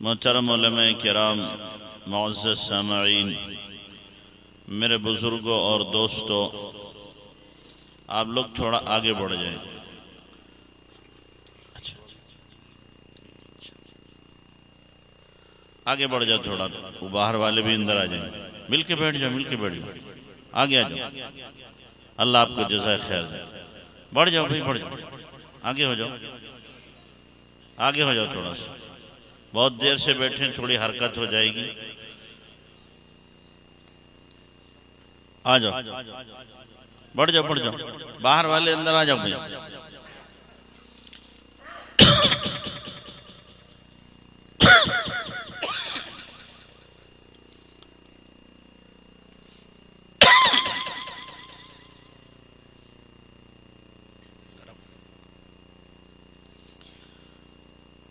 मोहतरम उलमा किराम मुअज़्ज़ज़ सामईन मेरे बुज़ुर्गों और दोस्तों आप लोग थोड़ा आगे बढ़ जाएं। आगे बढ़ जाओ थोड़ा, वो बाहर वाले भी अंदर आ जाएं। मिल के बैठ जाओ, आगे आ जाओ। अल्लाह आपको जज़ाए खैर दे। बढ़ जाओ भाई, बढ़ जाओ, आगे हो जाओ, आगे हो जाओ थोड़ा सा। बहुत देर से बैठे, थोड़ी हरकत हो जाएगी। आ जाओ, बढ़ जाओ, बढ़ जाओ। बाहर वाले अंदर आ जाओ भाई।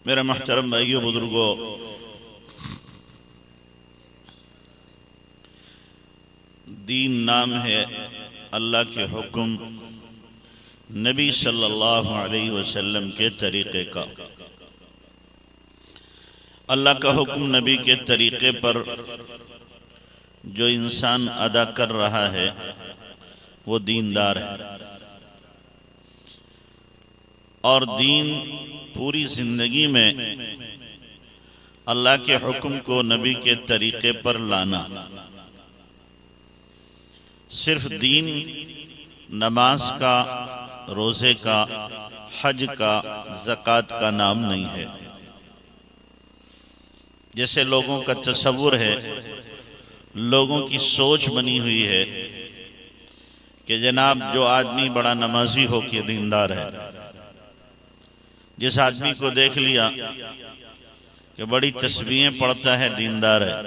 मेरा महतरम भाइयों बुजुर्गों, दीन नाम है अल्लाह के हुक्म, नबी सल्लल्लाहु अलैहि वसल्लम के तरीक़े का। अल्लाह का हुक्म नबी के तरीक़े पर जो इंसान अदा कर रहा है वो दीनदार है, और दीन पूरी जिंदगी में अल्लाह के हुक्म को नबी के तरीक़े पर लाना। सिर्फ दीन नमाज का, रोज़े का, हज का, ज़कात का नाम नहीं है। जैसे लोगों का तसव्वुर है, लोगों की सोच बनी हुई है कि जनाब जो आदमी बड़ा नमाजी हो के दीनदार है, जिस आदमी को देख लिया कि बड़ी तस्बीहें पढ़ता है, दीनदार है,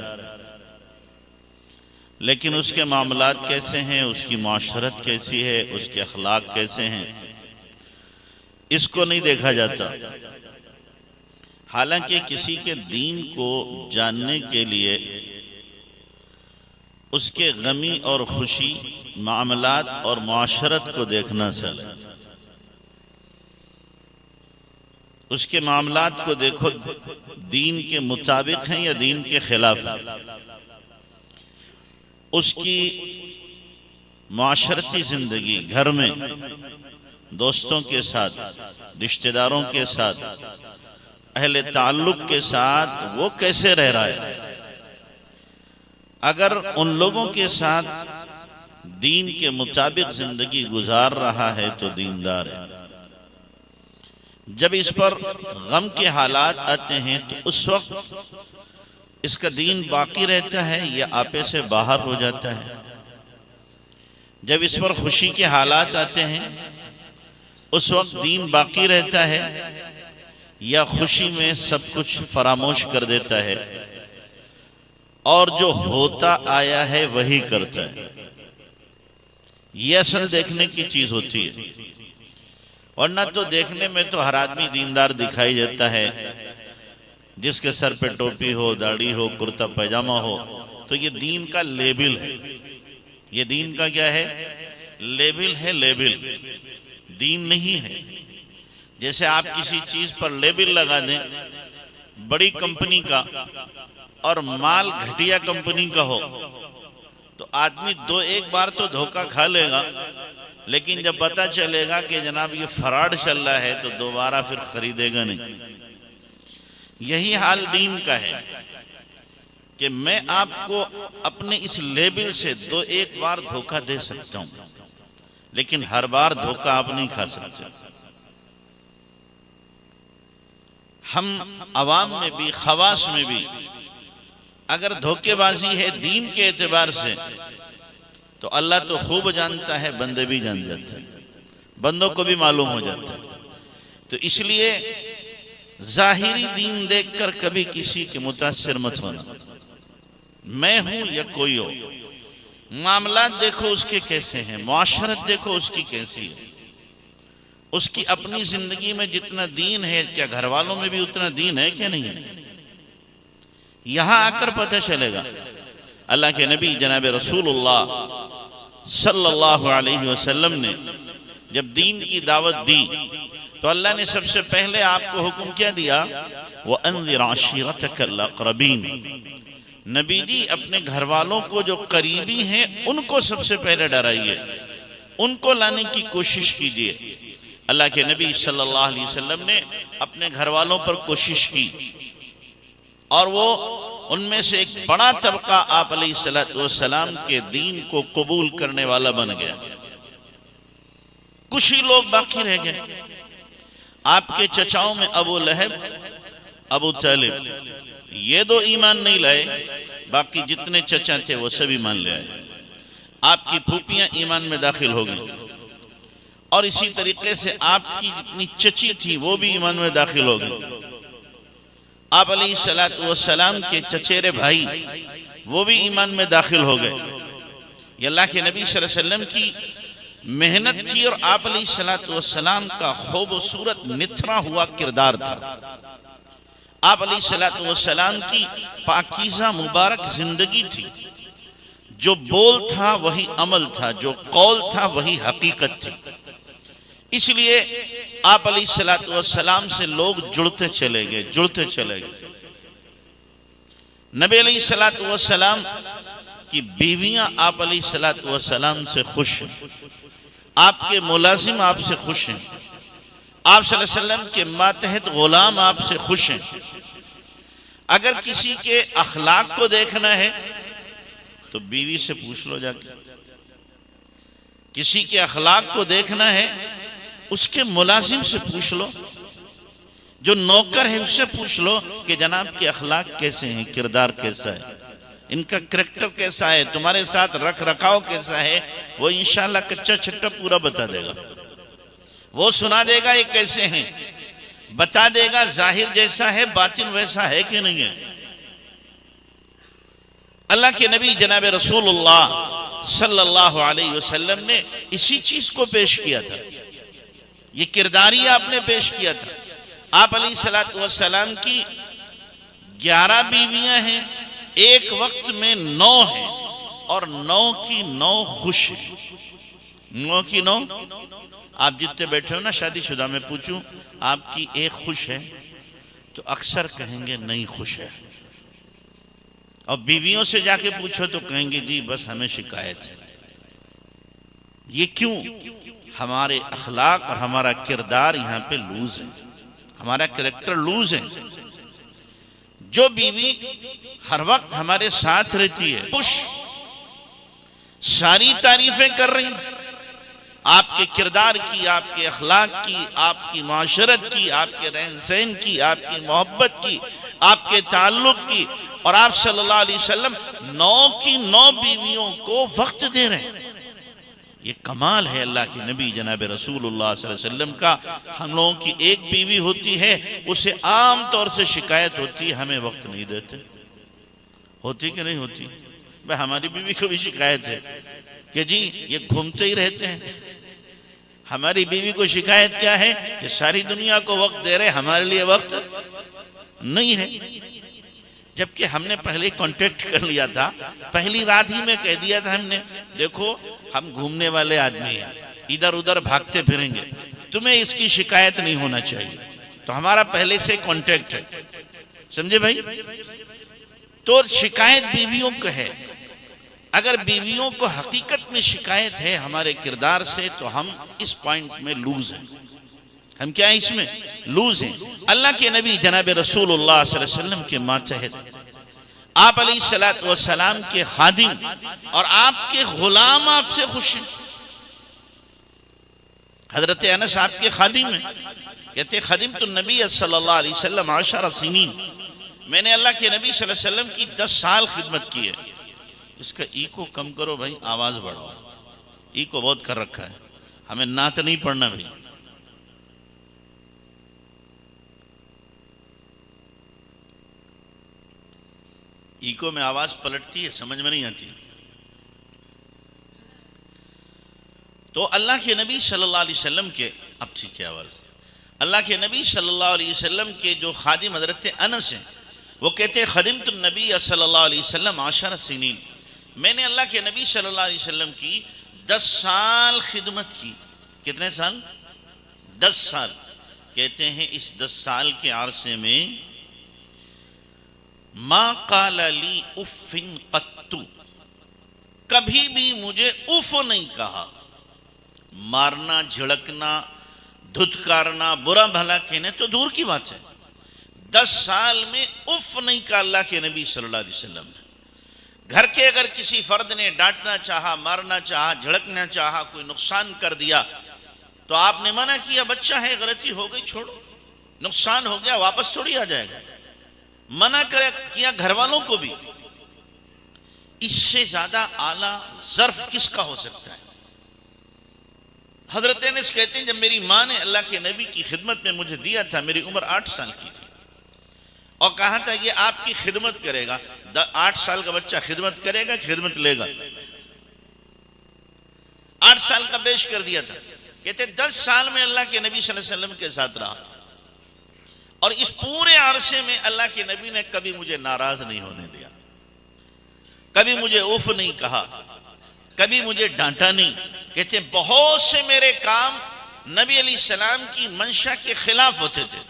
लेकिन उसके मामलात कैसे हैं, उसकी माशरत कैसी है, उसके अखलाक कैसे हैं, इसको नहीं देखा जाता। हालांकि किसी के दीन को जानने के लिए उसके गमी और खुशी, मामलात और माशरत को देखना चाहिए। उसके मामलात को देखो, दीन के मुताबिक हैं या दीन के खिलाफ हैं। उसकी माशरती जिंदगी, घर में दोस्तों के साथ, रिश्तेदारों के साथ, अहले ताल्लुक के साथ वो कैसे रह रहा है। अगर उन लोगों के साथ दीन के मुताबिक जिंदगी गुजार रहा है तो दीनदार है। जब इस पर गम के हालात आते हैं तो उस वक्त इसका दीन बाकी रहता है या आपे से बाहर हो जाता है। जब इस पर खुशी के हालात आते हैं उस वक्त दीन बाकी रहता है या खुशी में सब कुछ फरामोश कर देता है और जो होता आया है वही करता है। यह असल देखने की चीज होती है। वरना तो देखने में तो हर आदमी दीनदार दिखाई देता है, जिसके सर पे टोपी हो, दाढ़ी हो, कुर्ता पैजामा हो, तो ये दीन का लेबिल है। ये दीन का क्या है? लेबिल है, लेबिल, दीन नहीं है। जैसे आप किसी चीज पर लेबिल लगा दें बड़ी कंपनी का और माल घटिया कंपनी का हो, तो आदमी एक बार तो धोखा खा लेगा, लेकिन जब पता चलेगा कि जनाब ये फ्रॉड चल रहा है तो दोबारा फिर खरीदेगा नहीं। यही हाल दीन का है कि मैं आपको अपने इस लेबिल से एक बार धोखा दे सकता हूं, लेकिन हर बार धोखा आप नहीं खा सकते। हम अवाम में भी, खवास में भी अगर धोखेबाजी है दीन के एतबार से, तो अल्लाह तो खूब जानता है, बंदे भी जान जाते हैं, बंदों को भी मालूम हो जाता है। तो इसलिए जाहिरी दीन देखकर कभी किसी के मुतासिर मत होना। मैं हूं या कोई हो, मामलात देखो उसके कैसे हैं, मुआशरत देखो उसकी कैसी है, उसकी अपनी जिंदगी में जितना दीन है, क्या घर वालों में भी उतना दीन है क्या नहीं है, यहां आकर पता चलेगा। अल्लाह के नबी जनाब रसूलुल्लाह सल्लल्लाहु अलैहि वसल्लम ने जब दीन की दावत दी तो अल्लाह ने सबसे पहले आपको हुक्म क्या दिया? वो अंज़िर आशिरतकल अक़रबीन। नबी जी अपने घर वालों को जो करीबी हैं उनको सबसे पहले डराइए, उनको लाने की कोशिश कीजिए। अल्लाह के नबी सल्लल्लाहु अलैहि वसल्लम ने अपने घर वालों पर कोशिश की और वो उनमें से एक बड़ा तबका आप अलैहिस्सलाम के दीन को कबूल करने वाला बन गया। कुछ ही लोग बाकी रह गए। आपके चचाओं में अबू लहब, अबू तालिब, ये दो ईमान नहीं लाए, बाकी जितने चचा थे वो सभी ईमान ले आए। आपकी फूफियां ईमान में दाखिल हो गई और इसी तरीके से आपकी जितनी चची थी वो भी ईमान में दाखिल हो गई। आप अलैहिस्सलाम के चचेरे भाई वो भी ईमान में दाखिल हो गए। ये अल्लाह के नबी सल्लल्लाहु अलैहि वसल्लम की मेहनत थी और आप अलैहिस्सलाम का खूबसूरत निथरा हुआ किरदार था। आप अलैहिस्सलाम की पाकीज़ा मुबारक जिंदगी थी। जो बोल था वही अमल था, जो कौल था वही हकीकत थी। इसलिए आप अलैहिस्सलाम से लोग जुड़ते चले गए। नबी अलैहिस्सलाम की बीवियां आप अलैहिस्सलाम से खुश हैं, आपके मुलाजिम आपसे खुश हैं, आप सल्लल्लाहु अलैहि वसल्लम के मातहत गुलाम आपसे खुश हैं। अगर किसी के अखलाक को देखना है तो बीवी से पूछ लो जाके। किसी के अखलाक को देखना है उसके मुलाजिम से पूछ लो, जो नौकर है उससे पूछ लो कि जनाब के अखलाक कैसे हैं, किरदार कैसा है, इनका करैक्टर कैसा है, तुम्हारे साथ रख रखाव कैसा है। वो इंशाल्लाह कच्चा छट्टा पूरा बता देगा। वो सुना देगा ये कैसे हैं, बता देगा जाहिर जैसा है बातिन वैसा है कि नहीं है। अल्लाह के नबी जनाब रसूलुल्लाह सल्लल्लाहु अलैहि वसल्लम ने इसी चीज को पेश किया था। ये किरदारी आपने पेश किया था। आप अलैहिस्सलाम की 11 बीवियां हैं, एक वक्त में 9 हैं और 9 की 9 खुश हैं। 9 की 9। आप जितने बैठे हो ना शादीशुदा में पूछूं आपकी एक खुश है तो अक्सर कहेंगे नहीं खुश है, और बीवियों से जाके पूछो तो कहेंगे जी बस हमें शिकायत है। ये क्यों? हमारे अखलाक और हमारा किरदार यहाँ पे लूज है, हमारा कैरेक्टर लूज है। जो बीवी हर वक्त हमारे साथ रहती है, खुश, सारी तारीफें कर रही, आपके किरदार की, आपके अखलाक की, आपकी माशरत की, आपके रहन सहन की, आपकी मोहब्बत की, आपके ताल्लुक की, और आप सल्लल्लाहु अलैहि वसल्लम 9 की 9 बीवियों को वक्त दे रहे हैं। ये कमाल है अल्लाह के नबी जनाब रसूलुल्लाह सल्लल्लाहु अलैहि वसल्लम का। हम लोगों की एक बीवी होती है, उसे आम तौर से शिकायत होती है हमें वक्त नहीं देते। होती कि नहीं होती? भाई हमारी बीवी को भी शिकायत है कि जी ये घूमते ही रहते हैं। हमारी बीवी को शिकायत क्या है कि सारी दुनिया को वक्त दे रहे, हमारे लिए वक्त नहीं है। जबकि हमने पहले कांटेक्ट कर लिया था, पहली रात ही में कह दिया था हमने, देखो हम घूमने वाले आदमी हैं, इधर उधर भागते फिरेंगे, तुम्हें इसकी शिकायत नहीं होना चाहिए। तो हमारा पहले से कांटेक्ट है, समझे भाई? तो शिकायत बीवियों को है। अगर बीवियों को हकीकत में शिकायत है हमारे किरदार से, तो हम इस पॉइंट में लूज हैं। हम क्या है इसमें लूज हैं। अल्लाह के नबी जनाब रसूलुल्लाह सल्लल्लाहु अलैहि वसल्लम के मातहत, आप अलैहिस्सलातु वस्सलाम के खादिम और आपके गुलाम आपसे खुश हैं। हजरत अनस आपके खादिम हैं, कहते खादिम तो नबी सल्लल्लाहु अलैहि वसल्लम 10 सिनीन, मैंने अल्लाह के नबी सल्लल्लाहु अलैहि वसल्लम की 10 साल खिदमत की है। इसका इको कम करो भाई, आवाज बढ़ाओ, इको बहुत कर रखा है, हमें नाच नहीं पड़ना भाई। इको में आवाज पलटती है, समझ में नहीं आती। तो अल्लाह के नबी सल्लल्लाहु अलैहि वसल्लम के, अब ठीक है आवाज, अल्लाह के नबी सल्लल्लाहु अलैहि वसल्लम के जो खादिम हजरत अनस हैं, वो कहते हैं खदिमतु नबी सल्लल्लाहु अलैहि वसल्लम 10 सिनीन, मैंने अल्लाह के नबी सल्लल्लाहु अलैहि वसल्लम की 10 साल खिदमत की। कितने साल? 10 साल। कहते हैं इस 10 साल के अरसे में मा काला ली उफ़िन क़त्तु, कभी भी मुझे उफ नहीं कहा। मारना, झिड़कना, धुतकारना, बुरा भला कहने तो दूर की बात है, 10 साल में उफ नहीं कहा अल्लाह के नबी सल्लल्लाहु अलैहि वसल्लम ने। घर के अगर किसी फर्द ने डांटना चाहा, मारना चाहा, झड़कना चाहा, कोई नुकसान कर दिया, तो आपने मना किया, बच्चा है, गलती हो गई, छोड़ो, नुकसान हो गया, वापस थोड़ी आ जाएगा। मना करे किया घर वालों को भी। इससे ज्यादा आला ज़र्फ किसका हो सकता है? हजरत अनस कहते हैं जब मेरी माँ ने अल्लाह के नबी की खिदमत में मुझे दिया था, मेरी उम्र 8 साल की थी, और कहा था ये आपकी खिदमत करेगा। 8 साल का बच्चा खिदमत करेगा, खिदमत लेगा। 8 साल का पेश कर दिया था। कहते 10 साल में अल्लाह के नबी सल्लल्लाहु अलैहि वसल्लम के साथ रहा, और इस पूरे अरसे में अल्लाह के नबी ने कभी मुझे नाराज नहीं होने दिया, कभी मुझे उफ नहीं कहा, कभी मुझे डांटा नहीं। कहते बहुत से मेरे काम नबी अलैहिस्सलाम की मंशा के खिलाफ होते थे।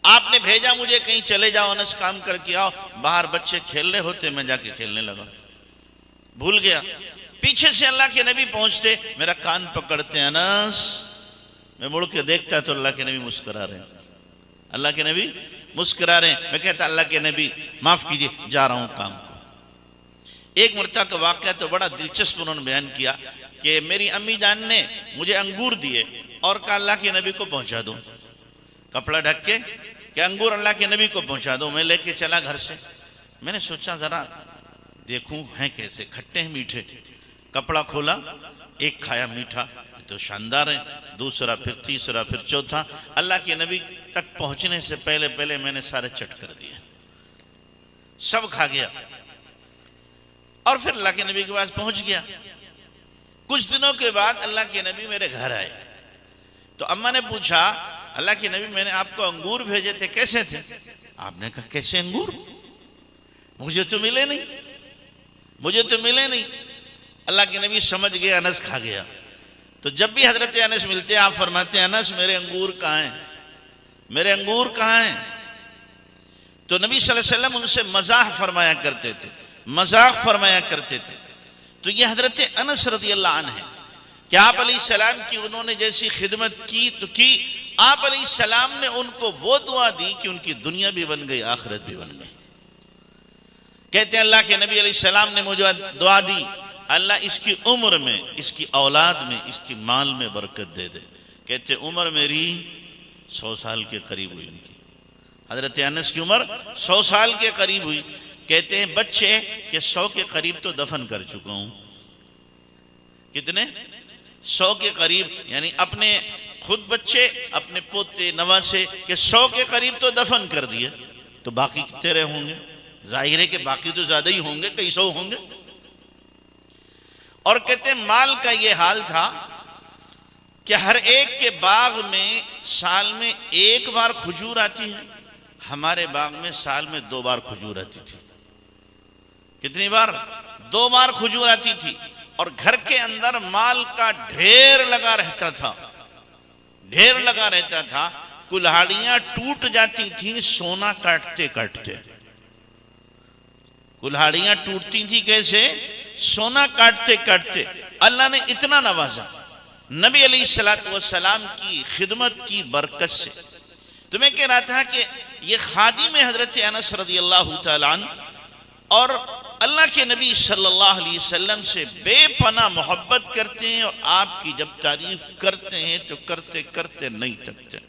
आपने भेजा मुझे कहीं चले जाओ, अनस काम करके आओ, बाहर बच्चे खेल रहे होते, मैं जाके खेलने लगा, भूल गया। पीछे से अल्लाह के नबी पहुंचते, मेरा कान पकड़ते, अनस, मैं मुड़ के देखता तो अल्लाह के नबी मुस्कुरा रहे हैं, अल्लाह के नबी मुस्कुरा रहे हैं। मैं कहता अल्लाह के नबी माफ कीजिए, जा रहा हूं काम को। एक मरतबा का वाकया तो बड़ा दिलचस्प उन्होंने बयान किया कि मेरी अम्मी जान ने मुझे अंगूर दिए और कहा अल्लाह के नबी को पहुंचा दो, कपड़ा ढक के कि अंगूर अल्लाह के नबी को पहुंचा दो। मैं लेके चला घर से, मैंने सोचा जरा देखूं हैं कैसे, खट्टे हैं मीठे। कपड़ा खोला, एक खाया मीठा तो शानदार है, दूसरा, फिर तीसरा, फिर चौथा। अल्लाह के नबी तक पहुंचने से पहले पहले मैंने सारे चट कर दिए, सब खा गया, और फिर अल्लाह के नबी के पास पहुंच गया। कुछ दिनों के बाद अल्लाह के नबी मेरे घर आए, तो अम्मा ने पूछा अल्लाह के नबी मैंने आपको अंगूर भेजे थे, कैसे थे? आपने कहा कैसे अंगूर, मुझे तो मिले नहीं, मुझे तो मिले नहीं। अल्लाह के नबी समझ गए अनस खा गया। तो जब भी हजरत अनस मिलते आप फरमाते अनस मेरे अंगूर कहाँ हैं, मेरे अंगूर कहाँ हैं? तो नबी सल्लल्लाहु अलैहि वसल्लम उनसे मजाक फरमाया करते थे, मजाक फरमाया करते थे। तो ये हजरत अनस रज़ियल्लाहु अन्हु है कि आप अलैहिस्सलाम की उन्होंने जैसी खिदमत की तो की, आप अलैहिस्सलाम ने उनको वो दुआ दी कि उनकी दुनिया भी बन गई, आखिरत भी बन गई। कहते हैं अल्लाह के नबी अलैहिस्सलाम ने मुझे दुआ दी, अल्लाह इसकी उम्र में, इसकी औलाद में, इसकी माल में बरकत दे दे। कहते उम्र मेरी 100 साल के करीब हुई उनकी, हजरत अनस की उम्र 100 साल के करीब हुई। कहते हैं बच्चे के 100 के करीब तो दफन कर चुका हूं, कितने? 100 के करीब, यानी अपने खुद बच्चे, अपने पोते नवासे के 100 के करीब तो दफन कर दिए, तो बाकी कितने रहे होंगे? जाहिर है कि बाकी तो ज्यादा ही होंगे, कई 100 होंगे। और कहते माल का ये हाल था कि हर एक के बाग में साल में एक बार खजूर आती है, हमारे बाग में साल में 2 बार खजूर आती थी। कितनी बार? 2 बार खजूर आती थी। और घर के अंदर माल का ढेर लगा रहता था, ढेर लगा रहता था। कुल्हाड़ियां टूट जाती थी सोना काटते काटते। कुल्हाड़ियां टूटती थी कैसे? सोना काटते काटते। अल्लाह ने इतना नवाजा नबी अलैहिस्सलाम की खिदमत की बरकत से। तो मैं कह रहा था कि ये खादिम हजरत अनस रज़ियल्लाहु तआला अन्हु और अल्लाह के नबी सल्लल्लाहु अलैहि वसल्लम से बेपनाह मोहब्बत करते हैं, और आपकी जब तारीफ करते हैं तो करते करते नहीं थकते।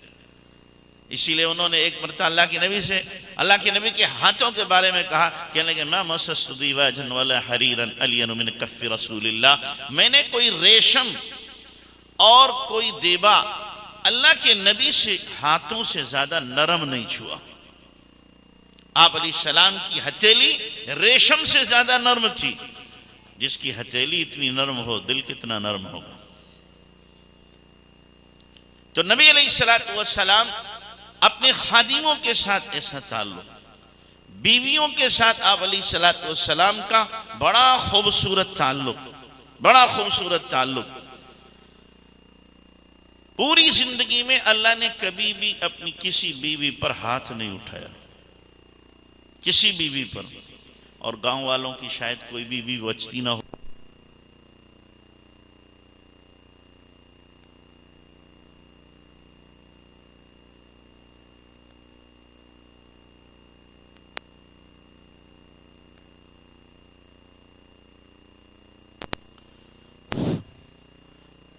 इसीलिए उन्होंने एक मरतबा अल्लाह के नबी से, अल्लाह के नबी के हाथों के बारे में कहा, कहने लगे मा मसस्तु दीवाजन वला हरीरन अलियन मिन कफ्फि रसूलिल्लाह, मैंने कोई रेशम और कोई देबा अल्लाह के नबी से हाथों से ज्यादा नरम नहीं छुआ। आप अलैहिस्सलाम की हथेली रेशम से ज्यादा नरम थी। जिसकी हथेली इतनी नरम हो, दिल कितना नरम होगा। तो नबी अलैहिस्सलाम अपने खादिमों के साथ ऐसा ताल्लुक, बीवियों के साथ आप अलैहिस्सलाम का बड़ा खूबसूरत ताल्लुक, बड़ा खूबसूरत ताल्लुक। पूरी जिंदगी में अल्लाह ने कभी भी अपनी किसी बीवी पर हाथ नहीं उठाया, किसी बीवी पर। और गांव वालों की शायद कोई बीवी बचती ना हो।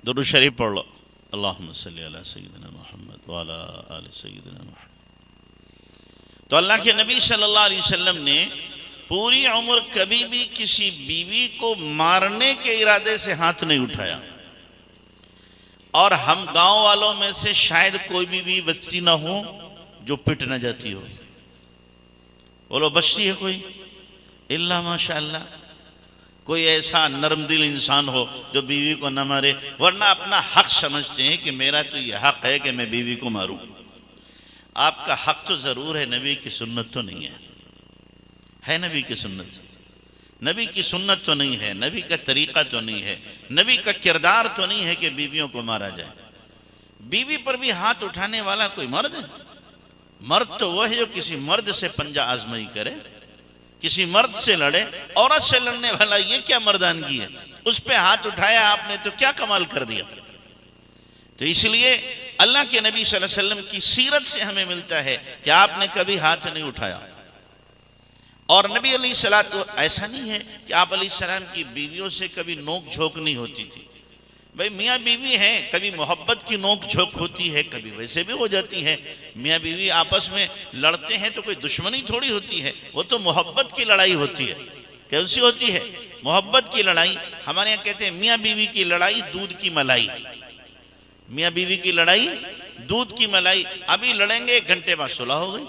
दुरूद शरीफ पढ़ लो। अल्लाहुम्मा सल्ली अला सय्यिदिना मुहम्मद व अला आलि सय्यिदिना मुहम्मद। तो अल्लाह के नबी सल्लल्लाहु अलैहि वसल्लम ने पूरी उम्र कभी भी किसी बीवी को मारने के इरादे से हाथ नहीं उठाया। और हम गांव वालों में से शायद कोई बीवी बचती ना हो जो पिट ना जाती हो। बोलो बचती है कोई? इल्ला माशाअल्लाह। कोई ऐसा नरम दिल इंसान हो जो बीवी को न मारे, वरना अपना हक समझते हैं कि मेरा तो ये हक है कि मैं बीवी को मारूं। आपका हक तो जरूर है, नबी की सुन्नत तो नहीं है नबी की सुन्नत? नबी की सुन्नत तो नहीं है, नबी का तरीका तो नहीं है, नबी का किरदार तो नहीं है कि बीवियों को मारा जाए। बीवी पर भी हाथ उठाने वाला कोई मर्द है? मर्द तो वह है जो किसी मर्द से पंजा आजमाई करे, किसी मर्द से लड़े। औरत से लड़ने वाला ये क्या मर्दानगी है? उस पे हाथ उठाया आपने तो क्या कमाल कर दिया। तो इसलिए अल्लाह के नबी सल्लल्लाहु अलैहि वसल्लम की सीरत से हमें मिलता है कि आपने कभी हाथ नहीं उठाया। और नबी अलैहिस्सलाम, ऐसा नहीं है कि आप अलैहिस्सलाम की बीवियों से कभी नोक झोंक नहीं होती थी। भाई मियाँ बीवी हैं, कभी मोहब्बत की नोक झोंक होती है, कभी वैसे भी हो जाती है। मियाँ बीवी आपस में लड़ते हैं तो कोई दुश्मनी थोड़ी होती है, वो तो मोहब्बत की लड़ाई होती है। कैसी होती है? मोहब्बत की लड़ाई। हमारे यहाँ कहते हैं मियाँ बीवी की लड़ाई दूध की मलाई। मियाँ बीवी की लड़ाई दूध की मलाई। अभी लड़ेंगे 1 घंटे बाद सुलह हो गई।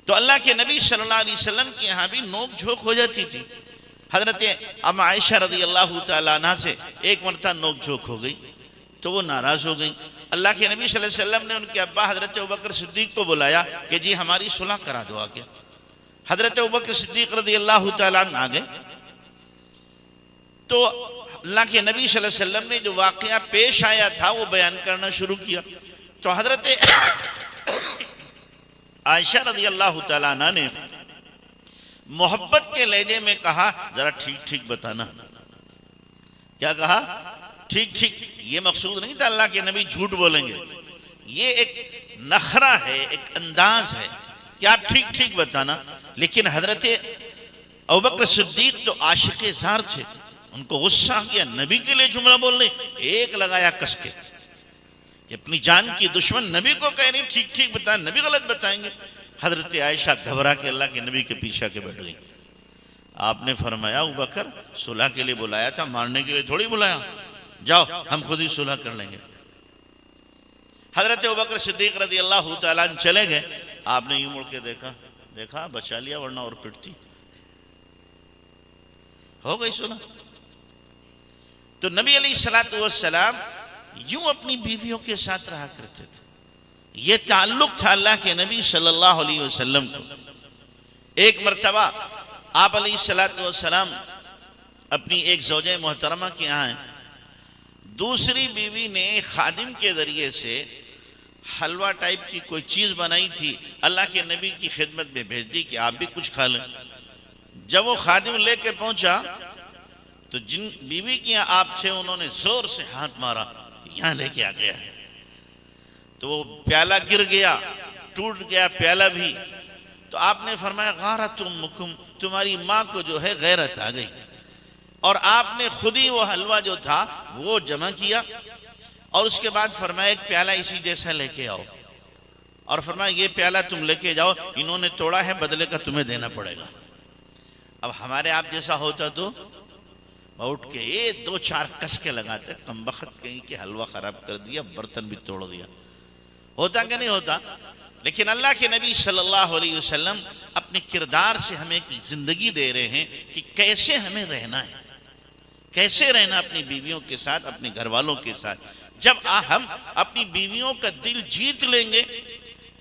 तो अल्लाह के नबी सल्लल्लाहु अलैहि वसल्लम के यहाँ भी नोक झोंक हो जाती थी। हजरत अम्मा आयशा रज़ियल्लाहु तआला अन्हा से एक मरतबा नोक झोंक हो गई तो वो नाराज हो गई। अल्लाह के नबी सल्लल्लाहु अलैहि वसल्लम ने उनके अब्बा हजरत अबू बकर सिद्दीक को बुलाया कि जी हमारी सुलह करा दो आके। हजरत अबू बकर सिद्दीक रज़ियल्लाहु तआला अन्हु आ गए। तो अल्लाह के नबी सल्लल्लाहु अलैहि वसल्लम ने जो वाकया पेश आया था वो बयान करना शुरू किया। तो हजरत आयशा रज़ियल्लाहु तआला अन्हा ने मोहब्बत के लहजे में कहा, जरा ठीक ठीक बताना। क्या कहा? ठीक ठीक। ये मकसूद नहीं था अल्लाह के नबी झूठ बोलेंगे, ये एक नखरा है, एक अंदाज है कि आप ठीक ठीक बताना। लेकिन हजरत अबू बकर सिद्दीक तो आशिक़े ज़ार थे, उनको गुस्सा आ गया। नबी के लिए जुमला बोलने, एक लगाया कस के कि अपनी जान की दुश्मन नबी को कह रही ठीक ठीक बता, नबी गलत बताएंगे। हजरत आयशा घबरा के अल्लाह के नबी के पीछे के बैठ गई। आपने फरमाया अबू बकर सुलह के लिए बुलाया था, मारने के लिए थोड़ी बुलाया, जाओ हम खुद ही सुलह कर लेंगे। हजरत अबू बकर सिद्दीक रज़ी अल्लाह तआला अन्हु चले गए। आपने यूं मुड़ के देखा बचा लिया, वरना और पिटती। हो गई सुलह। तो नबी अलैहिस्सलातु वस्सलाम यूं अपनी बीवियों के साथ रहा करते थे। ये ताल्लुक था अल्लाह के नबी सल्लल्लाहु अलैहि वसल्लम को। एक मर्तबा आप अलैहिस्सलातु वस्सलाम अपनी एक ज़ौजे मोहतरमा के यहाँ हैं। दूसरी बीवी ने खादिम के जरिए से हलवा टाइप की कोई चीज़ बनाई थी, अल्लाह के नबी की खिदमत में भेज दी कि आप भी कुछ खा लें। जब वो खादिम लेके पहुंचा तो जिन बीवी के यहाँ आप थे उन्होंने जोर से हाथ मारा, यहाँ लेके आ गया है। तो वो प्याला गिर गया, टूट गया प्याला भी। तो आपने फरमाया गारतुम्मुकुम, तुम्हारी माँ को जो है गैरत आ गई। और आपने खुद ही वो हलवा जो था वो जमा किया और उसके बाद फरमाया एक प्याला इसी जैसा लेके आओ, और फरमाया ये प्याला तुम लेके जाओ, इन्होंने तोड़ा है, बदले का तुम्हें देना पड़ेगा। अब हमारे आप जैसा होता तो उठ के ये दो चार कस के लगाते, कमबख्त कहीं के हलवा खराब कर दिया, बर्तन भी तोड़ दिया। होता कि नहीं होता? लेकिन अल्लाह के नबी सल्लल्लाहु अलैहि वसल्लम अपने किरदार से हमें एक जिंदगी दे रहे हैं कि कैसे हमें रहना है, कैसे रहना अपनी बीवियों के साथ, अपने घर वालों के साथ। जब हम अपनी बीवियों का दिल जीत लेंगे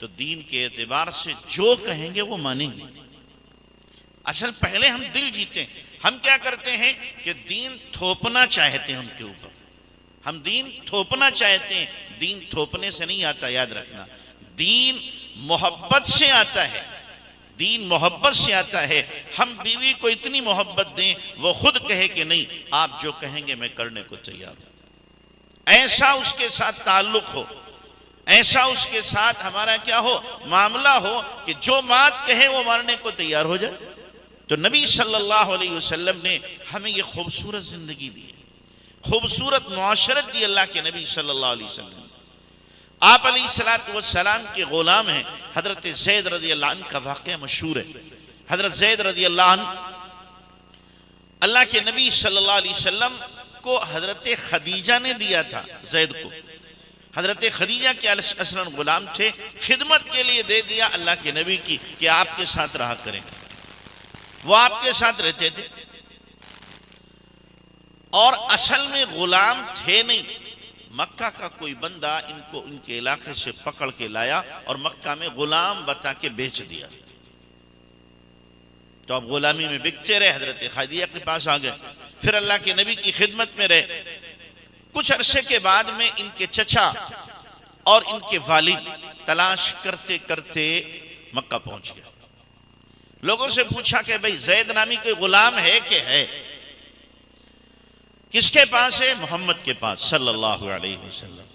तो दीन के एतबार से जो कहेंगे वो मानेंगे। असल पहले हम दिल जीते। हम क्या करते हैं कि दीन थोपना चाहते हैं उनके ऊपर, हम दीन थोपना चाहते हैं। दीन थोपने से नहीं आता, याद रखना। दीन मोहब्बत से आता है, दीन मोहब्बत से आता है। हम बीवी को इतनी मोहब्बत दें वो खुद कहे कि नहीं आप जो कहेंगे मैं करने को तैयार हूं। ऐसा उसके साथ ताल्लुक हो, ऐसा उसके साथ हमारा क्या हो, मामला हो कि जो बात कहे वो मानने को तैयार हो जाए। तो नबी सल्लल्लाहु अलैहि वसल्लम ने हमें ये खूबसूरत जिंदगी दी, खूबसूरत मुआशरत दी अल्लाह के नबी सल्लल्लाहु अलैहि वसल्लम। आप अलैहिस्सलातु वस्सलाम के गुलाम हैं हजरत ज़ैद रज़ी अल्लाह अन्हु का वाक़या मशहूर है। हजरत ज़ैद रज़ी अल्लाह अन्हु अल्लाह के नबी सल्लल्लाहु अलैहि वसल्लम को हजरत खदीजा ने दिया था। ज़ैद को हजरत खदीजा के असलन गुलाम थे, खिदमत के लिए दे दिया अल्लाह के नबी की कि आपके साथ रहा करें। वो आपके साथ रहते थे और असल में गुलाम थे नहीं। मक्का का कोई बंदा इनको इनके इलाके से पकड़ के लाया और मक्का में गुलाम बता के बेच दिया। तो अब गुलामी में बिकते रहे, हजरत खदीजा के पास आ गए, फिर अल्लाह के नबी की खिदमत में रहे। कुछ अरसे के बाद में इनके चचा और इनके वालिद तलाश करते करते मक्का पहुंच गए। लोगों से पूछा कि भाई ज़ैद नामी कोई गुलाम है कि है? किसके पास है? मोहम्मद के पास सल्लल्लाहु अलैहि वसल्लम।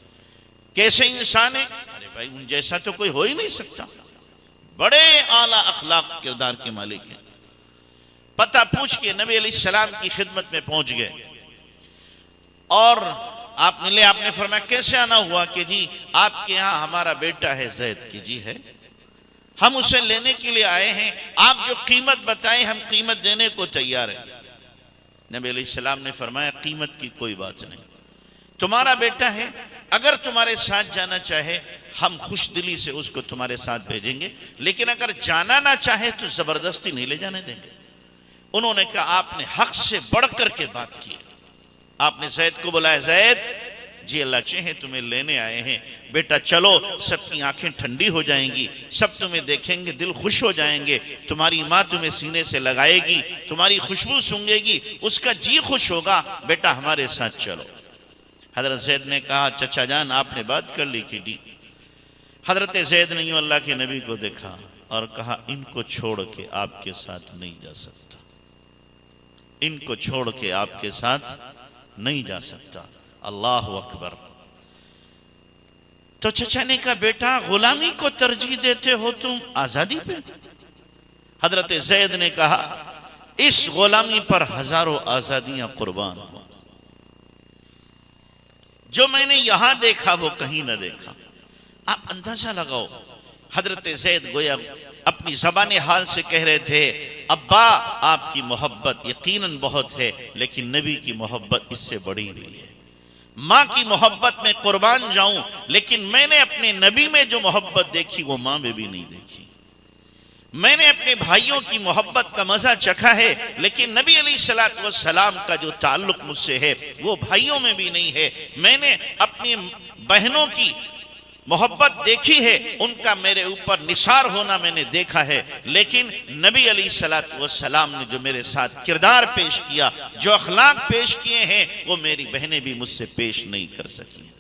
कैसे इंसान है? अरे भाई उन जैसा तो कोई हो ही नहीं सकता, बड़े आला अखलाक किरदार के मालिक हैं। पता पूछ के नबी अलैहिस्सलाम की खिदमत में पहुंच गए और आप मिले। आपने फरमाया कैसे आना हुआ? कि जी आपके यहाँ हमारा बेटा है ज़ैद। की जी है, हम उसे लेने के लिए आए हैं, आप जो कीमत बताएं हम कीमत देने को तैयार हैं। नबी अलैहिस्सलाम ने फरमाया कीमत की कोई बात नहीं, तुम्हारा बेटा है, अगर तुम्हारे साथ जाना चाहे हम खुश दिली से उसको तुम्हारे साथ भेजेंगे, लेकिन अगर जाना ना चाहे तो जबरदस्ती नहीं ले जाने देंगे। उन्होंने कहा आपने हक से बढ़कर के बात की। आपने ज़ैद को बुलाया, ज़ैद जी अल्लाह चाहे तुम्हें लेने आए हैं, बेटा चलो, सबकी आंखें ठंडी हो जाएंगी, सब तुम्हें देखेंगे दिल खुश हो जाएंगे, तुम्हारी माँ तुम्हें सीने से लगाएगी, तुम्हारी खुशबू सूंघेगी, उसका जी खुश होगा, बेटा हमारे साथ चलो। हजरत ज़ैद ने कहा चचा जान आपने बात कर ली कि डी। हजरत ज़ैद ने यूं अल्लाह के नबी को देखा और कहा इनको छोड़ के आपके साथ नहीं जा सकता, इनको छोड़ के आपके साथ नहीं जा सकता। अल्लाह अकबर। तो चचा ने कहा बेटा गुलामी को तरजीह देते हो तुम आजादी पे? हजरत ज़ैद ने कहा इस गुलामी पर हजारों आजादियां कुर्बान हो, जो मैंने यहां देखा वो कहीं ना देखा। आप अंदाजा लगाओ, हजरत ज़ैद गोया अपनी ज़बान हाल से कह रहे थे अब्बा आपकी मोहब्बत यकीनन बहुत है, लेकिन नबी की मोहब्बत इससे बढ़ी हुई है। माँ की मोहब्बत में कुर्बान जाऊं, लेकिन मैंने अपने नबी में जो मोहब्बत देखी वो माँ में भी नहीं देखी। मैंने अपने भाइयों की मोहब्बत का मजा चखा है, लेकिन नबी अलैहिस्सलातु वस्सलाम का जो ताल्लुक मुझसे है वो भाइयों में भी नहीं है। मैंने अपनी बहनों की मोहब्बत देखी है, उनका मेरे ऊपर निसार होना मैंने देखा है, लेकिन नबी अलैहिस्सलातु वस्सलाम ने जो मेरे साथ किरदार पेश किया, जो अखलाक पेश किए हैं, वो मेरी बहनें भी मुझसे पेश नहीं कर सकी।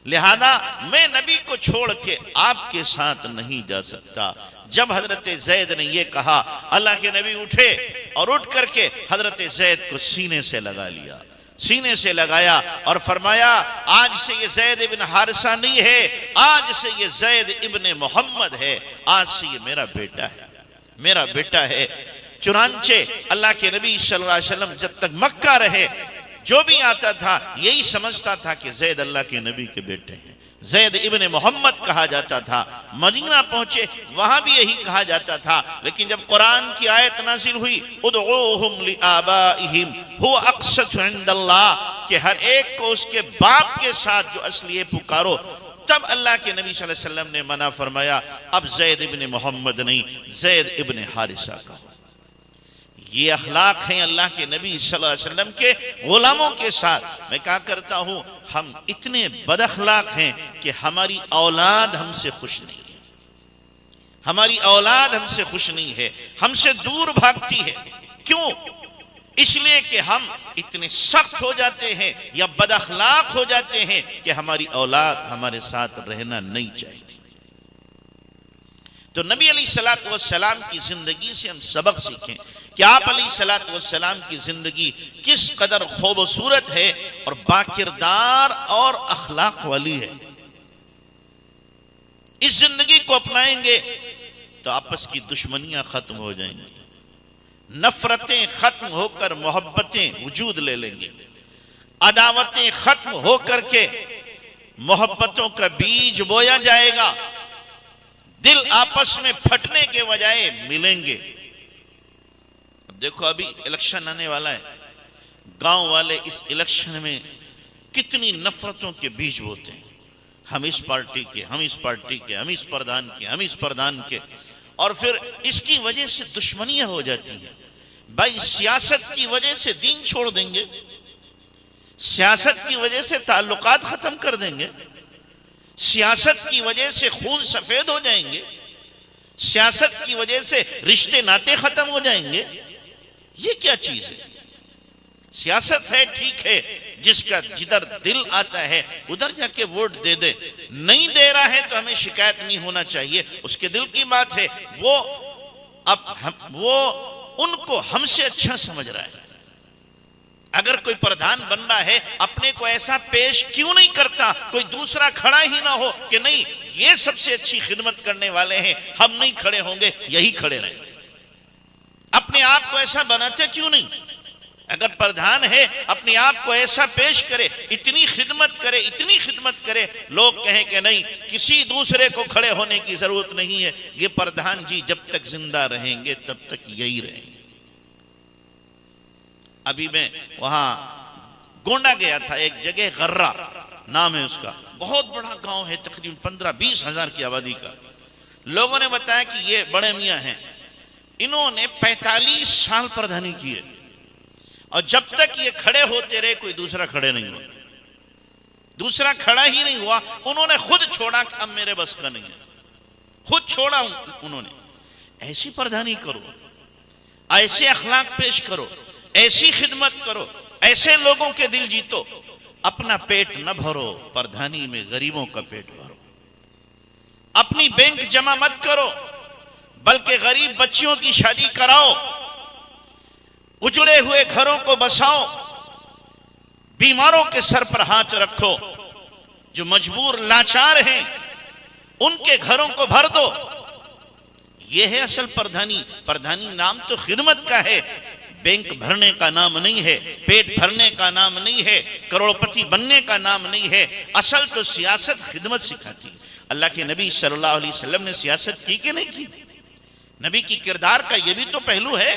लिहाजा मैं नबी को छोड़ के आपके साथ नहीं जा सकता। जब हजरत जैद ने यह कहा, अल्लाह के नबी उठे और उठ करके हजरत जैद को सीने से लगा लिया, सीने से लगाया और फरमाया, आज से ये जैद इब्न हारिसा नहीं है, आज से ये जैद इब्न मोहम्मद है, आज से ये मेरा बेटा है, मेरा बेटा है। चुनांचे अल्लाह के नबी सल्लल्लाहु अलैहि वसल्लम जब तक मक्का रहे, जो भी आता था यही समझता था कि जैद अल्लाह के नबी के बेटे हैं, जैद इब्न मोहम्मद कहा जाता था। मदीना पहुंचे, वहां भी यही कहा जाता था। लेकिन जब कुरान की आयत नाजिल हुई, उदऊहुम लिआबाइहिम हुवा अक़सतु इंदल्लाह, कि हर एक को उसके बाप के साथ जो असली है पुकारो, तब अल्लाह के नबी सल्लल्लाहु अलैहि वसल्लम ने मना फरमाया, अब जैद इब्न मोहम्मद नहीं, जैद इब्न हारिसा का। ये अखलाक हैं अल्लाह के नबी सल्लल्लाहु अलैहि वसल्लम के गुलामों के साथ। मैं क्या करता हूं, हम इतने बदअखलाक हैं कि हमारी औलाद हमसे खुश नहीं है, हमारी औलाद हमसे खुश नहीं है, हमसे दूर भागती है। क्यों? इसलिए कि हम इतने सख्त हो जाते हैं या बदअखलाक हो जाते हैं कि हमारी औलाद हमारे साथ रहना नहीं चाहती। तो नबी अलैहिस्सलातु वस्सलाम की जिंदगी से हम सबक सीखें कि आप अलैहिस्सलातु वस्सलाम की जिंदगी किस कदर खूबसूरत है और बाकिरदार और अखलाक वाली है। इस जिंदगी को अपनाएंगे तो आपस की दुश्मनियां खत्म हो जाएंगी, नफरतें खत्म होकर मोहब्बतें वजूद ले लेंगे, अदावतें खत्म होकर के मोहब्बतों का बीज बोया जाएगा, दिल आपस में फटने के बजाय मिलेंगे। देखो अभी इलेक्शन आने वाला है, गांव वाले इस इलेक्शन में कितनी नफरतों के बीज बोते हैं, हम इस पार्टी के, हम इस पार्टी के, हम इस प्रधान के, हम इस प्रधान के, और फिर इसकी वजह से दुश्मनियां हो जाती हैं। भाई सियासत की वजह से दीन छोड़ देंगे, सियासत की वजह से ताल्लुकात खत्म कर देंगे, सियासत की वजह से खून सफेद हो जाएंगे, सियासत की वजह से रिश्ते नाते खत्म हो जाएंगे। ये क्या चीज है? सियासत है ठीक है, जिसका जिधर दिल आता है उधर जाके वोट दे दे, नहीं दे रहा है तो हमें शिकायत नहीं होना चाहिए, उसके दिल की बात है। वो उनको हमसे अच्छा समझ रहा है। अगर कोई प्रधान बन रहा है, अपने को ऐसा पेश क्यों नहीं करता, कोई दूसरा खड़ा ही ना हो कि नहीं ये सबसे अच्छी खिदमत करने वाले हैं, हम नहीं खड़े होंगे, यही खड़े रहे। अपने आप को ऐसा बनाते क्यों नहीं? अगर प्रधान है अपने आप को ऐसा पेश करे, इतनी खिदमत करे, इतनी खिदमत करे, लोग कहें कि नहीं किसी दूसरे को खड़े होने की जरूरत नहीं है, ये प्रधान जी जब तक जिंदा रहेंगे तब तक यही रहेंगे। अभी मैं वहां गोंडा गया था, एक जगह गर्रा नाम है उसका, बहुत बड़ा गांव है, तकरीबन 15-20 हजार की आबादी का। लोगों ने बताया कि ये बड़े मियाँ हैं, इन्होंने 45 साल प्रधानी की है, और जब तक ये खड़े होते रहे कोई दूसरा खड़े नहीं हुआ, दूसरा खड़ा ही नहीं हुआ। उन्होंने खुद छोड़ा कि अब मेरे बस का नहीं है, खुद छोड़ा उन्होंने। ऐसी प्रधानी करो, ऐसे अखलाक पेश करो, ऐसी खिदमत करो, ऐसे लोगों के दिल जीतो। अपना पेट न भरो, प्रधानी में गरीबों का पेट भरो। अपनी बैंक जमा मत करो, बल्कि गरीब बच्चियों की शादी कराओ, उजड़े हुए घरों को बसाओ, बीमारों के सर पर हाथ रखो, जो मजबूर लाचार हैं उनके घरों को भर दो। यह है असल प्रधानी। प्रधानी नाम तो खिदमत का है, बैंक भरने का नाम नहीं है, पेट भरने का नाम नहीं है, करोड़पति बनने का नाम नहीं है। असल तो सियासत खिदमत सिखाती है। अल्लाह के नबी सल्लल्लाहु अलैहि वसल्लम ने सियासत की कि नहीं की? नबी की किरदार का यह भी तो पहलू है।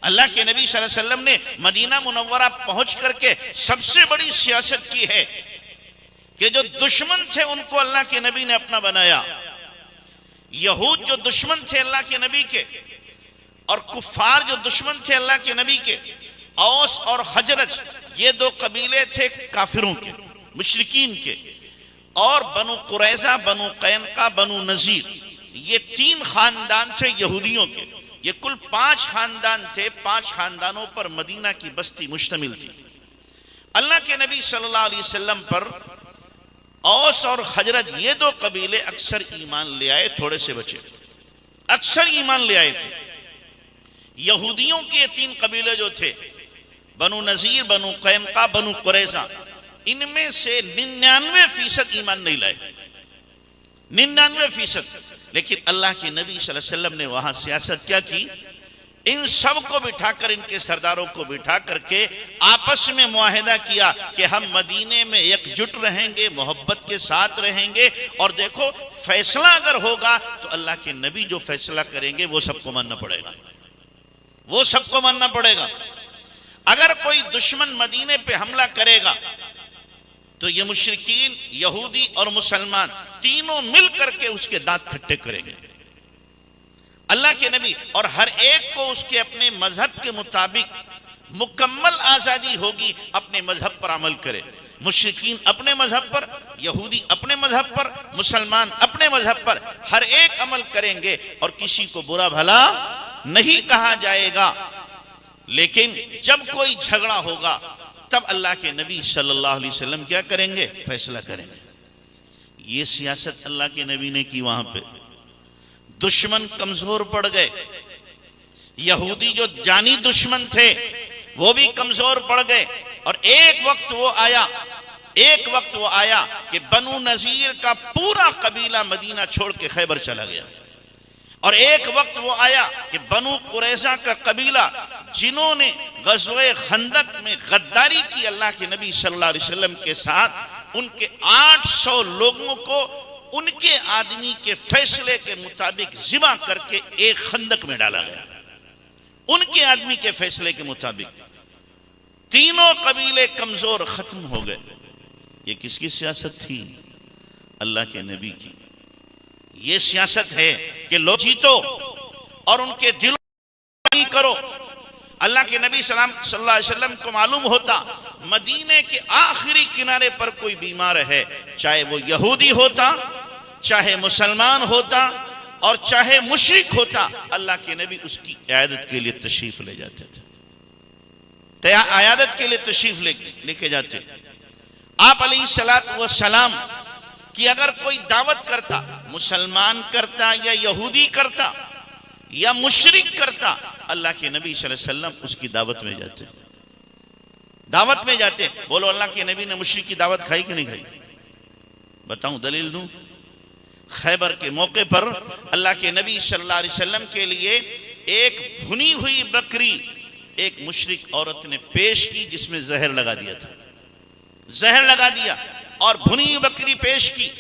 अल्लाह के नबी सल्लल्लाहु अलैहि वसल्लम ने मदीना मुनव्वरा पहुंच करके सबसे बड़ी सियासत की है कि जो दुश्मन थे उनको अल्लाह के नबी ने अपना बनाया। यहूद जो दुश्मन थे अल्लाह के नबी के, और कुफार जो दुश्मन थे अल्लाह के नबी के, औस और हजरज ये दो कबीले थे काफिरों के, मुशरिकीन के, और बनु कुरैजा, बनु कैनका, बनु नजीर, ये 3 खानदान थे यहूदियों के। ये कुल 5 खानदान थे। 5 खानदानों पर मदीना की बस्ती मुश्तमिल थी। अल्लाह के नबी सल्लल्लाहु अलैहि वसल्लम पर औस और हजरत ये 2 कबीले अक्सर ईमान ले आए, थोड़े से बचे, अक्सर ईमान ले आए थे। यहूदियों के 3 कबीले जो थे, बनु नजीर, बनु कैनका, बनु कुरैजा, इनमें से 99% ईमान नहीं लाए, 99%। लेकिन अल्लाह के नबी सल्लल्लाहु अलैहि वसल्लम ने वहां सियासत क्या की, इन सब को बिठाकर, इनके सरदारों को बिठा करके आपस में मुआहिदा किया कि हम मदीने में एकजुट रहेंगे, मोहब्बत के साथ रहेंगे, और देखो फैसला अगर होगा तो अल्लाह के नबी जो फैसला करेंगे वो सबको मानना पड़ेगा, वो सबको मानना पड़ेगा। अगर कोई दुश्मन मदीने पे हमला करेगा तो ये मुशरिकीन, यहूदी और मुसलमान तीनों मिल करके उसके दांत खट्टे करेंगे। अल्लाह के नबी और हर एक को उसके अपने मजहब के मुताबिक मुकम्मल आजादी होगी, अपने मजहब पर अमल करे। मुशरिकीन अपने मजहब पर, यहूदी अपने मजहब पर, मुसलमान अपने मजहब पर, हर एक अमल करेंगे और किसी को बुरा भला नहीं कहा जाएगा। लेकिन जब कोई झगड़ा होगा तब अल्लाह के नबी सल्लल्लाहु अलैहि वसल्लम क्या करेंगे, फैसला करेंगे। ये सियासत अल्लाह के नबी ने की। वहां पे दुश्मन कमजोर पड़ गए, यहूदी जो जानी दुश्मन थे वो भी कमजोर पड़ गए, और एक वक्त वो आया कि बनु नजीर का पूरा कबीला मदीना छोड़ के खैबर चला गया, और एक वक्त वो आया कि बनु कुरैजा का कबीला जिन्होंने गज़वे खंदक में गद्दारी की अल्लाह के नबी सल्लल्लाहु अलैहि वसल्लम के साथ, उनके 800 लोगों को उनके आदमी के फैसले के मुताबिक ज़िबा करके एक खंदक में डाला गया। उनके आदमी के फैसले के मुताबिक तीनों कबीले कमजोर खत्म हो गए। ये किसकी सियासत थी? अल्लाह के नबी की। ये सियासत है कि लोग जीतो और उनके दिलों करो। अल्लाह के नबी सल्लल्लाहु अलैहि वसल्लम को मालूम होता मदीने के आखिरी किनारे पर कोई बीमार है, चाहे वो यहूदी होता, चाहे मुसलमान होता, और चाहे मुशरिक होता, अल्लाह के नबी उसकी इयादत के लिए तशरीफ ले जाते थे, इयादत के लिए तशरीफ लेके जाते। आप अलैहिस्सलातु वस्सलाम कि अगर कोई दावत करता, मुसलमान करता या यहूदी करता या मुशरिक करता, अल्लाह के नबी सल्लल्लाहु अलैहि वसल्लम उसकी दावत में जाते, दावत में जाते। बोलो अल्लाह के नबी ने मुशरिक की दावत खाई कि नहीं खाई? बताऊं, दलील दूं? खैबर के मौके पर अल्लाह के नबी सल्लल्लाहु अलैहि वसल्लम के लिए एक भुनी हुई बकरी एक मुशरिक औरत ने पेश की, जिसमें जहर लगा दिया था, जहर लगा दिया और भुनी हुई बकरी पेश की।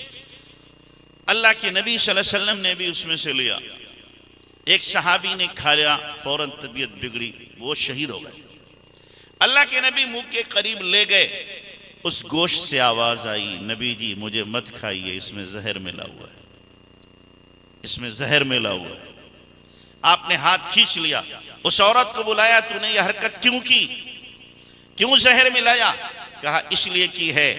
अल्लाह के नबी सल्लल्लाहु अलैहि वसल्लम ने भी उसमें से लिया। एक सहाबी ने खाया, फौरन तबीयत बिगड़ी, वो शहीद हो गए। अल्लाह के नबी मुंह के करीब ले गए, उस गोश्त से आवाज आई, नबी जी मुझे मत खाइए, इसमें जहर मिला हुआ है, इसमें जहर मिला हुआ है। आपने हाथ खींच लिया, उस औरत को बुलाया, तूने यह हरकत क्यों की, क्यों जहर मिलाया? कहा इसलिए की है,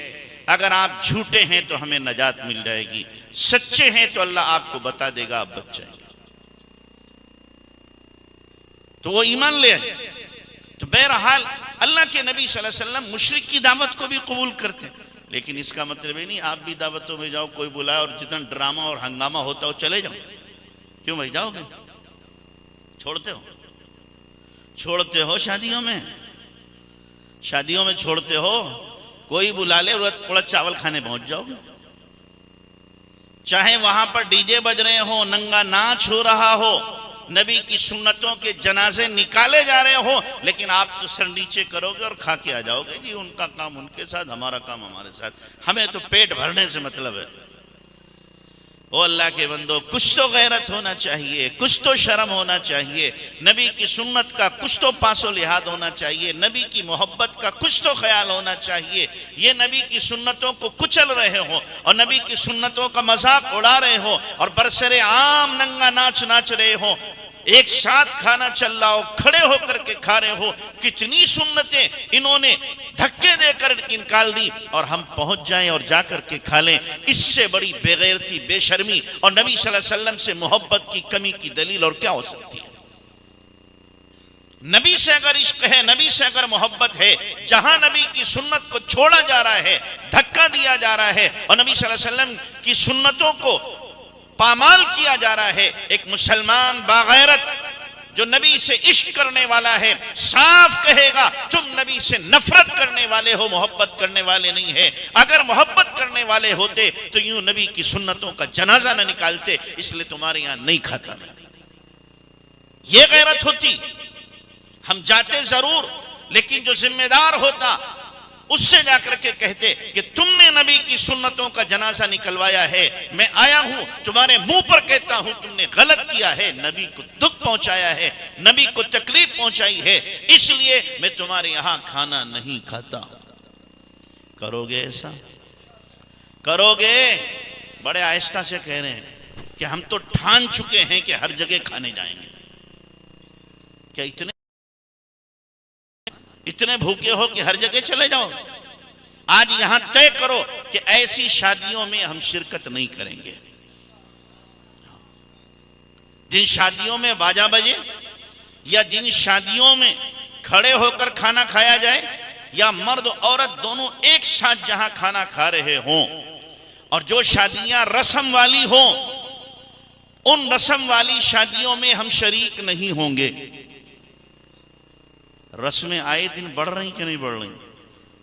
अगर आप झूठे हैं तो हमें नजात मिल जाएगी, सच्चे हैं तो अल्लाह आपको बता देगा, आप बच जाएंगे। तो वो ईमान ले आए। तो बहरहाल अल्लाह के नबी सल्लल्लाहु अलैहि वसल्लम मुशरिक की दावत को भी कबूल करते, लेकिन इसका मतलब ये नहीं आप भी दावतों में जाओ, कोई बुलाए और जितना ड्रामा और हंगामा होता हो चले जाओ। क्यों भाई, जाओगे? छोड़ते हो? छोड़ते हो शादियों में, शादियों में छोड़ते हो। कोई बुला ले, उड़द चावल खाने पहुंच जाओगे, चाहे वहां पर डीजे बज रहे हो, नंगा नाच हो रहा हो, नबी की सुन्नतों के जनाजे निकाले जा रहे हो, लेकिन आप तो सर नीचे करोगे और खा के आ जाओगे। जी उनका काम उनके साथ, हमारा काम हमारे साथ, हमें तो पेट भरने से मतलब है। ओ अल्लाह के बंदो, कुछ तो गैरत होना चाहिए, कुछ तो शर्म होना चाहिए, नबी की सुन्नत का कुछ तो पासो लिहाज होना चाहिए, नबी की मोहब्बत का कुछ तो ख्याल होना चाहिए। ये नबी की सुन्नतों को कुचल रहे हो और नबी की सुन्नतों का मजाक उड़ा रहे हो और बरसरे आम नंगा नाच नाच रहे हो, एक साथ खाना चल रहा हो, खड़े होकर के खा रहे हो। कितनी सुन्नतें इन्होंने धक्के देकर निकाल दी और हम पहुंच जाएं और जाकर के खा लें। इससे बड़ी बेगैरती, बेशर्मी और नबी सल्लल्लाहु अलैहि वसल्लम से मोहब्बत की कमी की दलील और क्या हो सकती है? नबी से अगर इश्क है, नबी से अगर मोहब्बत है, जहां नबी की सुन्नत को छोड़ा जा रहा है, धक्का दिया जा रहा है और नबी सल्लल्लाहु अलैहि वसल्लम की सुन्नतों को पामाल किया जा रहा है, एक मुसलमान बागैरत जो नबी से इश्क करने वाला है साफ कहेगा तुम नबी से नफरत करने वाले हो, मोहब्बत करने वाले नहीं है। अगर मोहब्बत करने वाले होते तो यूं नबी की सुन्नतों का जनाजा न निकालते, इसलिए तुम्हारे यहां नहीं खाता मैं। ये गैरत होती, हम जाते जरूर, लेकिन जो जिम्मेदार होता उससे जाकर के कहते कि तुमने नबी की सुन्नतों का जनाजा निकलवाया है, मैं आया हूं तुम्हारे मुंह पर कहता हूं तुमने गलत किया है, नबी को दुख पहुंचाया है, नबी को तकलीफ पहुंचाई है, इसलिए मैं तुम्हारे यहां खाना नहीं खाता। करोगे ऐसा? करोगे? बड़े आहिस्ता से कह रहे हैं कि हम तो ठान चुके हैं कि हर जगह खाने जाएंगे। क्या इतने भूखे हो कि हर जगह चले जाओ? आज यहां तय करो कि ऐसी शादियों में हम शिरकत नहीं करेंगे। जिन शादियों में बाजा बजे या जिन शादियों में खड़े होकर खाना खाया जाए या मर्द औरत दोनों एक साथ जहां खाना खा रहे हों, और जो शादियां रस्म वाली हों, उन रस्म वाली शादियों में हम शरीक नहीं होंगे। रस्में आए दिन बढ़ रही कि नहीं बढ़ रही?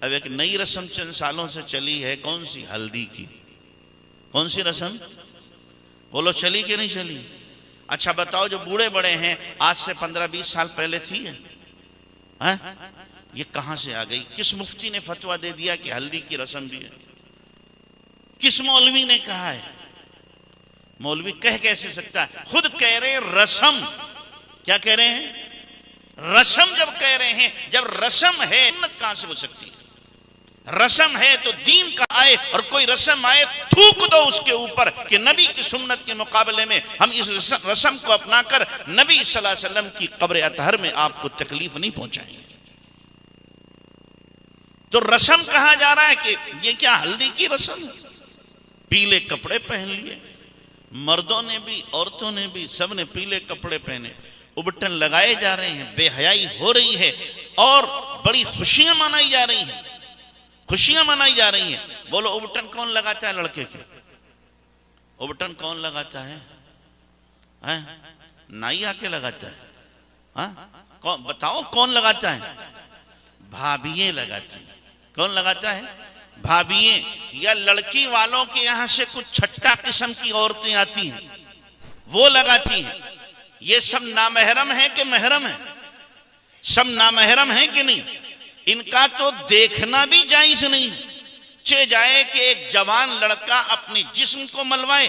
अब एक नई रस्म चंद सालों से चली है, कौन सी? हल्दी की। कौन सी रस्म? बोलो, चली कि नहीं चली? अच्छा बताओ, जो बूढ़े बड़े हैं, आज से 15-20 साल पहले थी है? ये कहां से आ गई? किस मुफ्ती ने फतवा दे दिया कि हल्दी की रस्म भी है? किस मौलवी ने कहा है? मौलवी कह कैसे सकता है? खुद कह रहे हैं रस्म। क्या कह रहे हैं? रस्म जब कह रहे हैं, जब रस्म है सुन्नत कहां से हो सकती है? रस्म है तो दीन का आए, और कोई रस्म आए थूक दो उसके ऊपर कि नबी की सुन्नत के मुकाबले में हम इस रस्म को अपनाकर नबी सल्लल्लाहु अलैहि वसल्लम की कब्र अतहर में आपको तकलीफ नहीं पहुंचाएंगे। तो रस्म कहा जा रहा है कि ये क्या हल्दी की रस्म है? पीले कपड़े पहन लिए, मर्दों ने भी औरतों ने भी, सब ने पीले कपड़े पहने, उबटन लगाए जा रहे हैं, बेहयाई हो रही है और बड़ी खुशियां मनाई जा रही हैं, खुशियां मनाई जा रही हैं। बोलो, उबटन कौन लगाता है लड़के के? उबटन कौन लगाता है? नाई आके लगाता है? कौन बताओ, कौन लगाता है? भाभियां लगाती हैं। कौन लगाता है? भाभियां, या लड़की वालों के यहां से कुछ छट्टा किस्म की औरतें आती हैं, वो लगाती हैं। ये सब नामहरम है कि महरम है? सब नामहरम है कि नहीं? इनका तो देखना भी जायज नहीं। चे जाए कि एक जवान लड़का अपने जिस्म को मलवाए,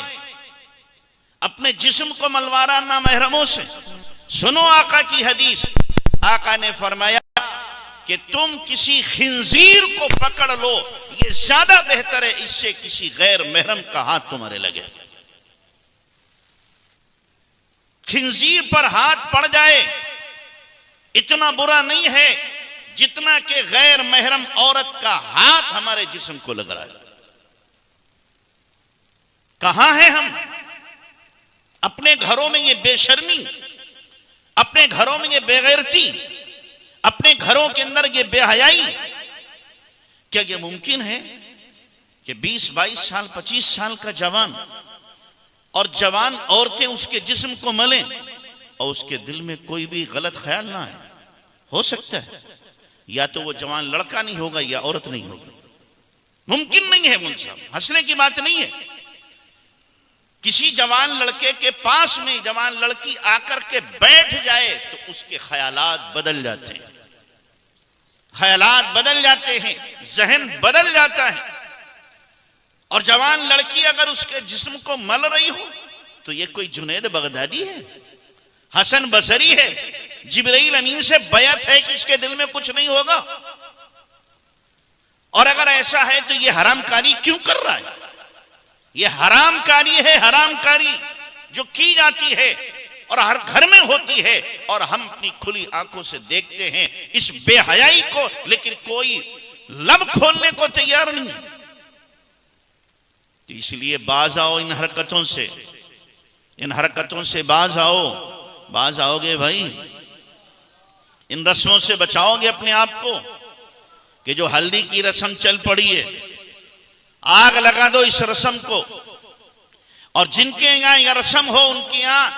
अपने जिस्म को मलवा रहा नामहरमों से। सुनो आका की हदीस, आका ने फरमाया कि तुम किसी खिंजीर को पकड़ लो, ये ज्यादा बेहतर है इससे किसी गैर महरम का हाथ तुम्हारे लगे। खिंजीर पर हाथ पड़ जाए इतना बुरा नहीं है जितना कि गैर महरम औरत का हाथ हमारे जिस्म को लग रहा है। कहां है हम? अपने घरों में ये बेशर्मी, अपने घरों में ये बेगैरती, अपने घरों के अंदर ये बेहयाई। क्या ये मुमकिन है कि 20-22 साल 25 साल का जवान और जवान औरतें उसके जिस्म को मलें और उसके दिल में कोई भी गलत ख्याल ना आए? हो सकता है या तो वो जवान लड़का नहीं होगा या औरत नहीं होगी। मुमकिन नहीं है मुझे, हंसने की बात नहीं है। किसी जवान लड़के के पास में जवान लड़की आकर के बैठ जाए तो उसके ख्यालात बदल जाते हैं, ख्यालात बदल जाते हैं, जहन बदल जाता है। और जवान लड़की अगर उसके जिस्म को मल रही हो तो ये कोई जुनैद बगदादी है, हसन बसरी है, जिब्राइल अमीन से बैत है कि इसके दिल में कुछ नहीं होगा? और अगर ऐसा है तो ये हरामकारी क्यों कर रहा है? ये हरामकारी है, हरामकारी जो की जाती है और हर घर में होती है, और हम अपनी खुली आंखों से देखते हैं इस बेहयाई को, लेकिन कोई लब खोलने को तैयार नहीं। तो इसलिए बाज आओ इन हरकतों से, इन हरकतों से बाज आओ। बाज आओगे भाई? इन रस्मों से बचाओगे अपने आप को कि जो हल्दी की रस्म चल पड़ी है, आग लगा दो इस रस्म को, और जिनके यहां यह रस्म हो उनके यहां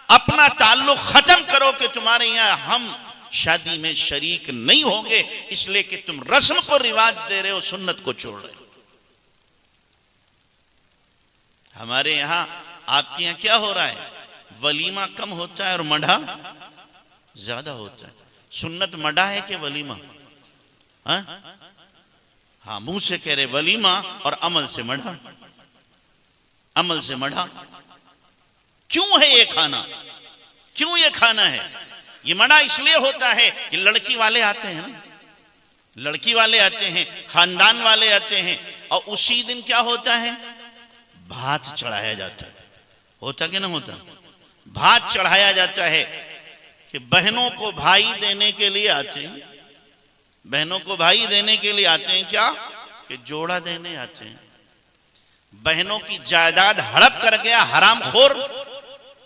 अपना ताल्लुक खत्म करो कि तुम्हारे यहां हम शादी में शरीक नहीं होंगे, इसलिए कि तुम रस्म को रिवाज दे रहे हो, सुन्नत को छोड़ रहे हो। हमारे यहां, आपके यहां क्या हो रहा है? वलीमा कम होता है और मढ़ा ज्यादा होता है। सुन्नत मढ़ा है कि वलीमा? हाँ, मुंह से कह रहे वलीमा और अमल से मढ़ा, अमल से मढ़ा। क्यों है ये खाना? क्यों ये खाना है? ये मढ़ा इसलिए होता है कि लड़की वाले आते हैं ना, लड़की वाले आते हैं, खानदान वाले आते हैं, और उसी दिन क्या होता है? भात चढ़ाया जाता है। होता कि ना होता? भात चढ़ाया जाता है कि बहनों को भाई देने के लिए आते हैं, बहनों को भाई देने के लिए आते हैं। क्या? कि जोड़ा देने आते हैं। बहनों की जायदाद हड़प कर गया हरामखोर,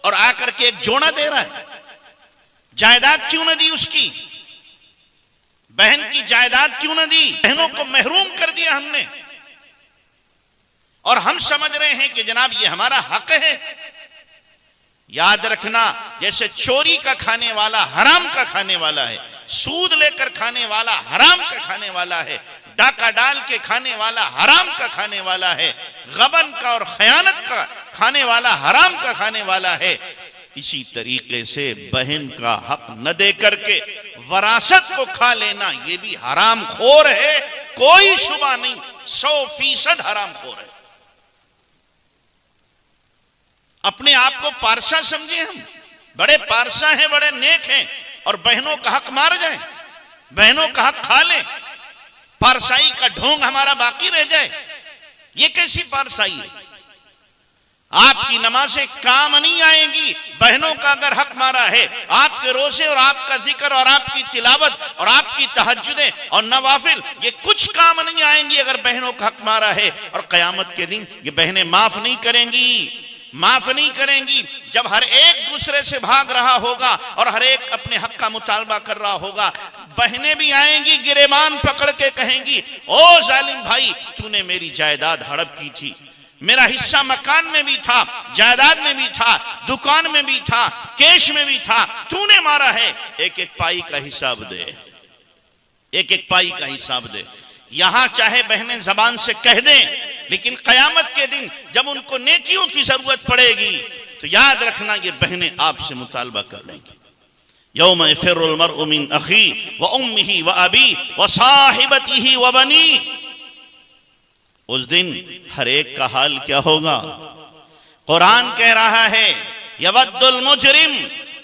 और आकर के एक जोड़ा दे रहा है। जायदाद क्यों न दी उसकी? बहन की जायदाद क्यों न दी? बहनों को महरूम कर दिया हमने, और हम समझ रहे हैं कि जनाब ये हमारा हक है। याद रखना, जैसे चोरी का खाने वाला हराम का खाने वाला है, सूद लेकर खाने वाला हराम का खाने वाला है, डाका डाल के खाने वाला हराम का खाने वाला है, गबन का और खयानत का खाने वाला हराम का खाने वाला है, इसी तरीके से बहन का हक न दे करके वरासत को खा लेना ये भी हराम खोर है। कोई शुबा नहीं, 100% हराम खोर है। अपने आप को पारसा समझे, हम बड़े पारसा हैं, बड़े नेक हैं, और बहनों का हक मार जाए, बहनों का हक खा ले, पारसाई का ढोंग हमारा बाकी रह जाए। ये कैसी पारसाई है? आपकी नमाजें काम नहीं आएंगी, बहनों का अगर हक मारा है। आपके रोजे और आपका जिक्र और आपकी तिलावत और आपकी तहज्जुदें और नवाफिल, ये कुछ काम नहीं आएंगी अगर बहनों का हक मारा है। और कयामत के दिन ये बहनें माफ नहीं करेंगी, माफ नहीं करेंगी। जब हर एक दूसरे से भाग रहा होगा और हर एक अपने हक का मुतालबा कर रहा होगा, बहनें भी आएंगी, गिरेबान पकड़ के कहेंगी, ओ जालिम भाई, तूने मेरी जायदाद हड़प की थी, मेरा हिस्सा मकान में भी था, जायदाद में भी था, दुकान में भी था, कैश में भी था, तूने मारा है। एक एक पाई का हिसाब दे, एक एक पाई का हिसाब दे। यहां चाहे बहनें जबान से कह दें, लेकिन कयामत के दिन जब उनको नेकियों की जरूरत पड़ेगी तो याद रखना ये बहनें आपसे मुतालबा कर लेंगी। यौम यफ़िर्रुल मर्उ मिन अखी व उम्मिही व अबी व साहिबतिही व बनी। उस दिन हर एक का हाल क्या होगा? कुरान कह रहा है, यवद्दुल मुजरिम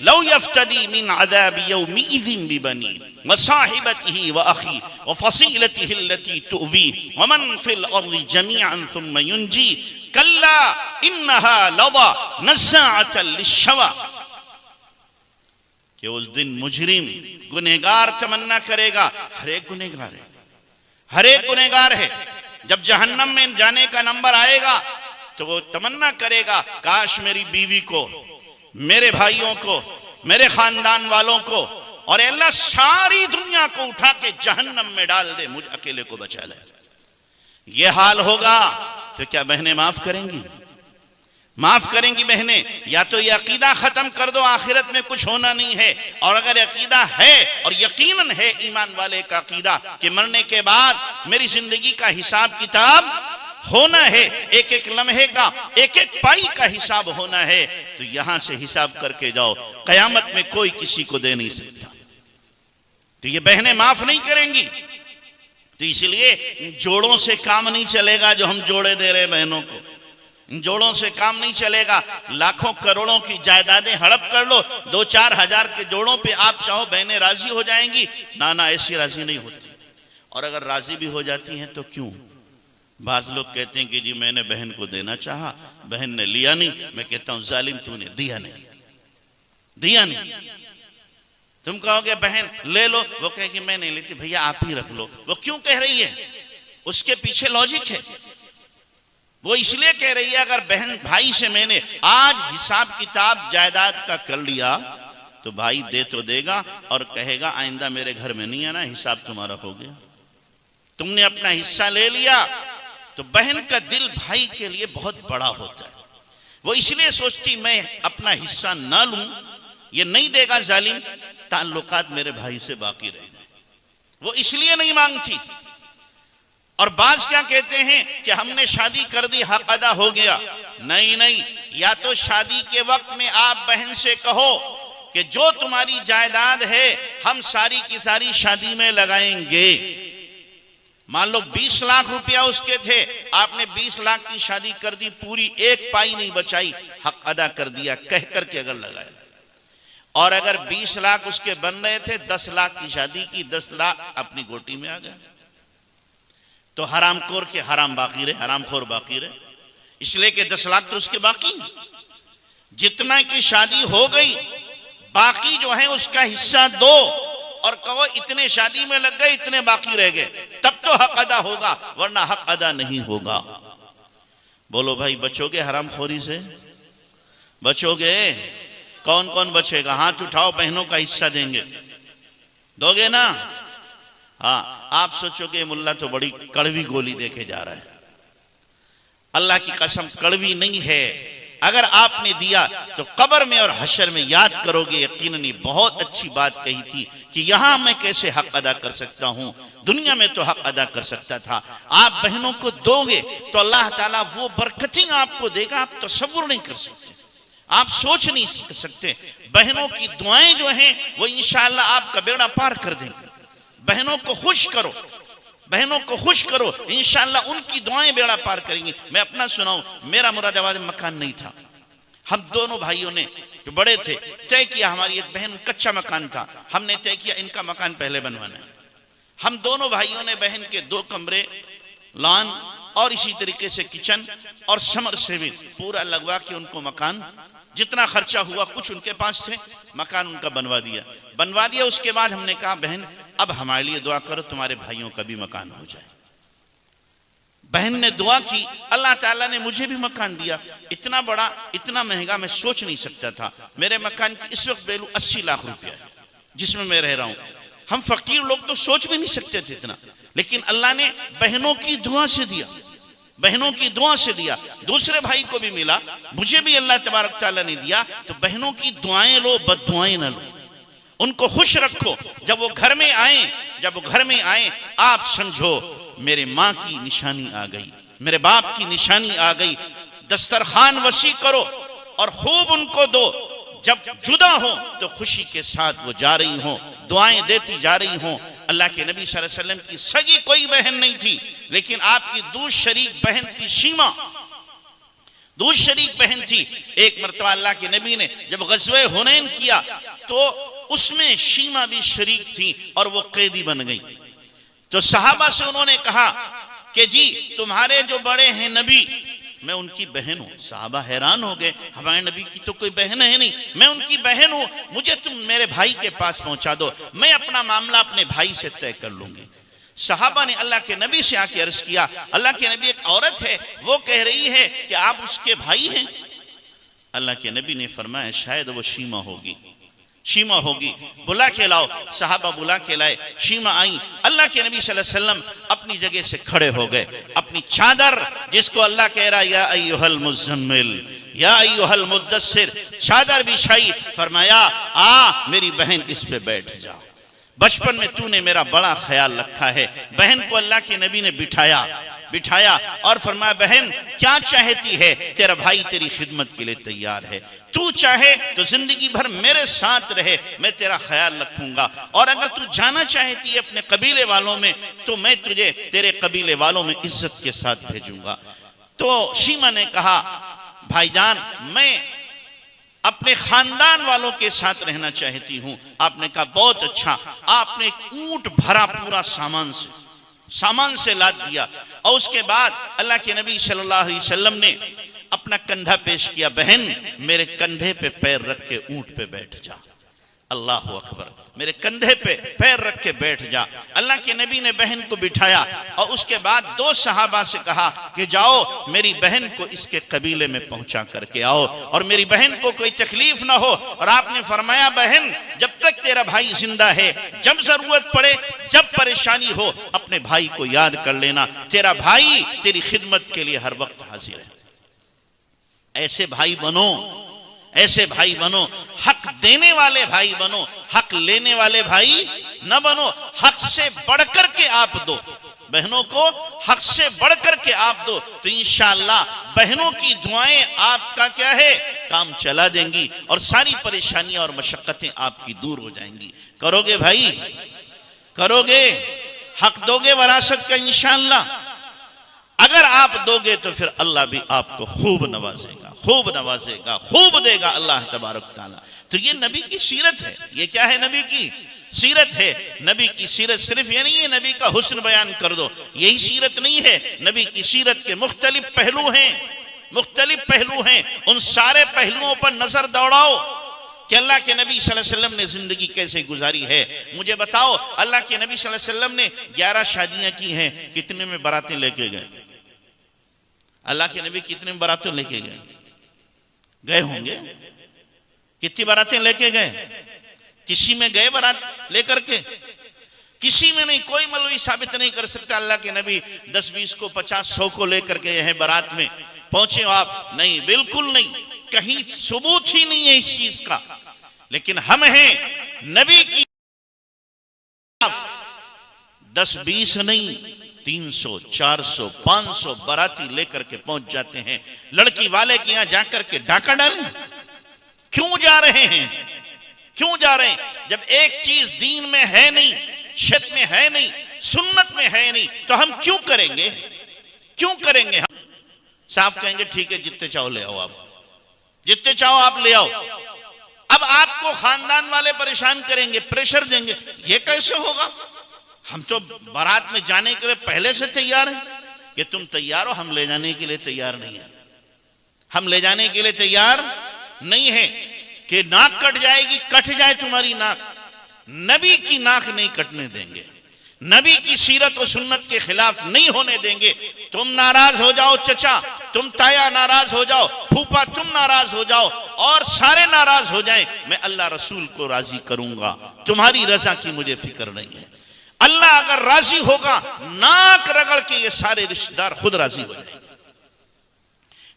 लौ यफ्तदी मिन अज़ाबि यौमिइज़िन बिबनी व साहिबतिही व अखी व फसीलतिही अल्लती तुवी व मन फिल अर्ज़ि जमीअन सुम्मा युनजी कल्ला इन्नहा लज़ा नज़्ज़ाअतन लिश्शवा। कि उस दिन मुजरिम गुनहगार तमन्ना करेगा, हर एक गुनहगार है, हर एक गुनहगार है। जब जहन्नम में जाने का नंबर आएगा तो वो तमन्ना करेगा, काश मेरी बीवी को, मेरे भाइयों को, मेरे खानदान वालों को, और अल्लाह सारी दुनिया को उठा के जहन्नम में डाल दे, मुझ अकेले को बचा ले। ये हाल होगा तो क्या बहनें माफ करेंगी? माफ करेंगी बहनें? या तो ये अकीदा खत्म कर दो, आखिरत में कुछ होना नहीं है। और अगर अकीदा है, और यकीनन है ईमान वाले का अकीदा कि मरने के बाद मेरी जिंदगी का हिसाब किताब होना है, एक एक लम्हे का, एक एक पाई का हिसाब होना है, तो यहां से हिसाब करके जाओ, कयामत में कोई किसी को दे नहीं सकता। तो ये बहनें माफ नहीं करेंगी। तो इसलिए जोड़ों से काम नहीं चलेगा जो हम जोड़े दे रहे बहनों को, इन जोड़ों से काम नहीं चलेगा। लाखों करोड़ों की जायदादें हड़प कर लो, 2-4 हजार के जोड़ों पे आप चाहो बहनें राजी हो जाएंगी? ना ना, ऐसी राजी नहीं होती। और अगर राजी भी हो जाती हैं तो क्यों? बाज लोग कहते हैं कि जी मैंने बहन को देना चाहा, बहन ने लिया नहीं। मैं कहता हूं जालिम, तूने दिया नहीं, दिया नहीं। तुम कहोगे बहन ले लो, वो कहेगी मैं नहीं लेती, भैया आप ही रख लो। वो क्यों कह रही है? उसके पीछे लॉजिक है। वो इसलिए कह रही है अगर बहन भाई से मैंने आज हिसाब किताब जायदाद का कर लिया तो भाई दे तो देगा और कहेगा आइंदा मेरे घर में नहीं आना, हिसाब तुम्हारा हो गया। तुमने अपना हिस्सा ले लिया तो बहन का दिल भाई के लिए बहुत बड़ा होता है। वो इसलिए सोचती मैं अपना हिस्सा ना लूं, ये नहीं देगा जालिम, ताल्लुकात मेरे भाई से बाकी रह जाए। वो इसलिए नहीं मांगती। और बाज क्या कहते हैं कि हमने शादी कर दी, हक अदा हो गया। नहीं नहीं, या तो शादी के वक्त में आप बहन से कहो कि जो तुम्हारी जायदाद है हम सारी की सारी शादी में लगाएंगे। मान लो 20 लाख रुपया उसके थे, आपने 20 लाख की शादी कर दी, पूरी एक पाई नहीं बचाई, हक अदा कर दिया कह करके अगर लगाया। और अगर 20 लाख उसके बन रहे थे, 10 लाख की शादी की, 10 लाख अपनी गोटी में आ गए, तो हरामखोर के हराम बाकी रहे, हरामखोर बाकी रहे। इसलिए कि 10 लाख तो उसके बाकी, जितना की शादी हो गई बाकी जो है उसका हिस्सा दो और कहो इतने शादी में लग गए, इतने बाकी रह गए, तब तो हक अदा होगा, वरना हक अदा नहीं होगा। बोलो भाई, बचोगे हरामखोरी से? बचोगे? कौन कौन बचेगा? हाथ उठाओ, बहनों का हिस्सा देंगे, दोगे ना? हाँ, आप सोचोगे मुल्ला तो बड़ी कड़वी गोली देके जा रहा है। अल्लाह की कसम कड़वी नहीं है। अगर आपने दिया तो कब्र में और हशर में याद करोगे, यकीनन ये बहुत अच्छी बात कही थी कि यहां मैं कैसे हक अदा कर सकता हूं, दुनिया में तो हक अदा कर सकता था। आप बहनों को दोगे तो अल्लाह ताला वो बरकतें आपको देगा, आप तसव्वुर नहीं कर सकते, आप सोच नहीं सकते। बहनों की दुआएं जो हैं वो इंशाअल्लाह आपका बेड़ा पार कर देंगे। बहनों को खुश करो, बहनों को खुश करो, इंशाअल्लाह उनकी दुआएं बेड़ा पार करेंगी। मैं अपना सुनाऊं, मेरा मुरादाबाद में मकान नहीं था। हम दोनों भाइयों ने जो बड़े थे तय किया, हमारी एक बहन कच्चा मकान था, हमने तय किया इनका मकान पहले बनवाना है। हम दोनों भाइयों ने बहन के 2 कमरे, लॉन और इसी तरीके से किचन और समर सेविल पूरा लगवा के उनको मकान, जितना खर्चा हुआ कुछ उनके पास थे, मकान उनका बनवा दिया। उसके बाद हमने कहा बहन अब हमारे लिए दुआ करो, तुम्हारे भाइयों का भी मकान हो जाए। बहन ने दुआ की, अल्लाह ताला ने मुझे भी मकान दिया। इतना बड़ा, इतना महंगा मैं सोच नहीं सकता था। मेरे मकान की इस वक्त वैल्यू 80 लाख रुपया है जिसमें मैं रह रहा हूं। हम फकीर लोग तो सोच भी नहीं सकते थे इतना, लेकिन अल्लाह ने बहनों की दुआ से दिया, बहनों की दुआ से दिया। दूसरे भाई को भी मिला, मुझे भी अल्लाह तबारक ताला ने दिया। तो बहनों की दुआएं लो, बद्दुआएं न लो, उनको खुश रखो। जब वो घर में आए आप समझो मेरे माँ की निशानी आ गई, मेरे बाप की निशानी आ गई। दस्तरखान वसी करो और खूब उनको दो। जब जुदा हो तो खुशी के साथ वो जा रही हो, दुआएं देती जा रही हो। अल्लाह के नबी सल्लल्लाहु अलैहि वसल्लम की सगी कोई बहन नहीं थी, लेकिन आपकी दूध शरीक बहन थी शीमा, दूध शरीक बहन थी। एक मरतबा अल्लाह के नबी ने जब गज़वे हुनैन किया तो उसमें शीमा भी शरीक थी और वो कैदी बन गई। तो सहाबा से उन्होंने कहा कि जी तुम्हारे जो बड़े हैं नबी, मैं उनकी बहन हूं। सहाबा हैरान हो गए, हमारे नबी की तो कोई बहन है नहीं, मैं उनकी बहन हूं, मुझे तुम मेरे भाई के पास पहुंचा दो, मैं अपना मामला अपने भाई से तय कर लूंगी। सहाबा ने अल्लाह के नबी से आके अर्ज किया, अल्लाह के नबी एक औरत है, वो कह रही है कि आप उसके भाई हैं। अल्लाह के नबी ने फरमाया शायद वो शीमा होगी, शीमा होगी, बुला के लाओ। सहाबा बुला के लाए, शीमा आई। अल्लाह के नबी सल्लल्लाहु अलैहि वसल्लम अपनी जगह से खड़े हो गए। अपनी चादर, जिसको अल्लाह कह रहा या अय्युहल मुज़म्मिल या अय्युहल मुद्दस्सिर, चादर बिछाई, फरमाया आ मेरी बहन इस पे बैठ जा। बचपन में तूने मेरा बड़ा ख्याल रखा है। बहन को अल्लाह के नबी ने बिठाया और फरमाया, बहन क्या चाहती है, तेरा भाई तेरी खिदमत के लिए तैयार है, तू चाहे तो जिंदगी भर मेरे साथ रहे, मैं तेरा ख्याल रखूंगा, और अगर तू जाना चाहती है अपने कबीले वालों में तो मैं तुझे तेरे कबीले वालों में इज्जत के साथ भेजूंगा। तो शीमा ने कहा, भाईजान मैं अपने खानदान वालों के साथ रहना चाहती हूं। आपने कहा बहुत अच्छा। आपने एक ऊंट भरा पूरा सामान से लाद दिया, और उसके बाद अल्लाह के नबी सल्लल्लाहु अलैहि वसल्लम ने अपना कंधा पेश किया, बहन मेरे कंधे पे पैर रख के ऊंट पे बैठ जा। अल्लाह अकबर, मेरे कंधे पे पैर रख के बैठ जा। अल्लाह के नबी ने बहन को बिठाया और उसके बाद दो सहाबा से कहा कि जाओ मेरी बहन को इसके कबीले में पहुंचा करके आओ और मेरी बहन को कोई तकलीफ ना हो। और आपने फरमाया, बहन जब तक तेरा भाई जिंदा है, जब जरूरत पड़े, जब परेशानी हो, अपने भाई को याद कर लेना, तेरा भाई तेरी खिदमत के लिए हर वक्त हाजिर है। ऐसे भाई बनो, ऐसे भाई बनो, हक देने वाले भाई बनो, हक लेने वाले भाई न बनो। हक से बढ़कर के आप दो, बहनों को हक से बढ़कर के आप दो, तो इंशाअल्लाह बहनों की दुआएं आपका क्या है, काम चला देंगी और सारी परेशानियां और मशक्कतें आपकी दूर हो जाएंगी। करोगे भाई, करोगे, हक दोगे वरासत का इंशाअल्लाह। अगर आप दोगे तो फिर अल्लाह भी आपको खूब नवाजेगा, खूब नवाजेगा, खूब देगा अल्लाह तबारक ताला। तो ये नबी की सीरत है। ये क्या है? नबी की सीरत है। नबी की सीरत सिर्फ ये नहीं है नबी का हुस्न बयान कर दो, यही सीरत नहीं है। नबी की सीरत के मुख्तलिफ पहलू हैं, मुख्तलिफ पहलू हैं। उन सारे पहलुओं पर नजर दौड़ाओ कि अल्लाह के नबी सल्लल्लाहु अलैहि वसल्लम ने जिंदगी कैसे गुजारी है। मुझे बताओ, अल्लाह के नबी सल्लल्लाहु अलैहि वसल्लम ने 11 शादियां की हैं, कितने में बारातें लेके गए? अल्लाह के नबी कितने बारातें लेके गए होंगे? कितनी बारातें लेके गए? किसी में गए बारात लेकर के? किसी में नहीं। कोई मौलवी साबित नहीं कर सकता अल्लाह के नबी 10, 20 को 50, 100 को लेकर के हैं बारात में पहुंचे हो आप। नहीं, बिल्कुल नहीं, कहीं सबूत ही नहीं है इस चीज का। लेकिन हम हैं नबी की 10, 20 नहीं, 300, 400, 500 बाराती लेकर के पहुंच जाते हैं। लड़की वाले के यहां जाकर के डाका डालें? क्यों जा रहे हैं? क्यों जा रहे हैं? जब एक चीज दीन में है नहीं, शत में है नहीं, सुन्नत में है नहीं, तो हम क्यों करेंगे? क्यों करेंगे? हम साफ कहेंगे ठीक है, जितने चाहो ले आओ, आप जितने चाहो आप ले आओ। अब आपको खानदान वाले परेशान करेंगे, प्रेशर देंगे, ये कैसे होगा? हम तो बारात में जाने के लिए पहले से तैयार हैं कि तुम तैयार हो, हम ले जाने के लिए तैयार नहीं है। हम ले जाने के लिए तैयार नहीं है कि नाक कट जाएगी, कट जाए तुम्हारी नाक। नबी की नाक नहीं कटने देंगे, नबी की सीरत और सुन्नत के खिलाफ नहीं होने देंगे। तुम नाराज हो जाओ चचा, तुम ताया नाराज हो जाओ, फूफा तुम नाराज हो जाओ, और सारे नाराज हो जाएं, मैं अल्लाह रसूल को राजी करूंगा। तुम्हारी रजा की मुझे फिक्र नहीं है। अल्लाह अगर राजी होगा, नाक रगड़ के ये सारे रिश्तेदार खुद राजी हो जाएंगे।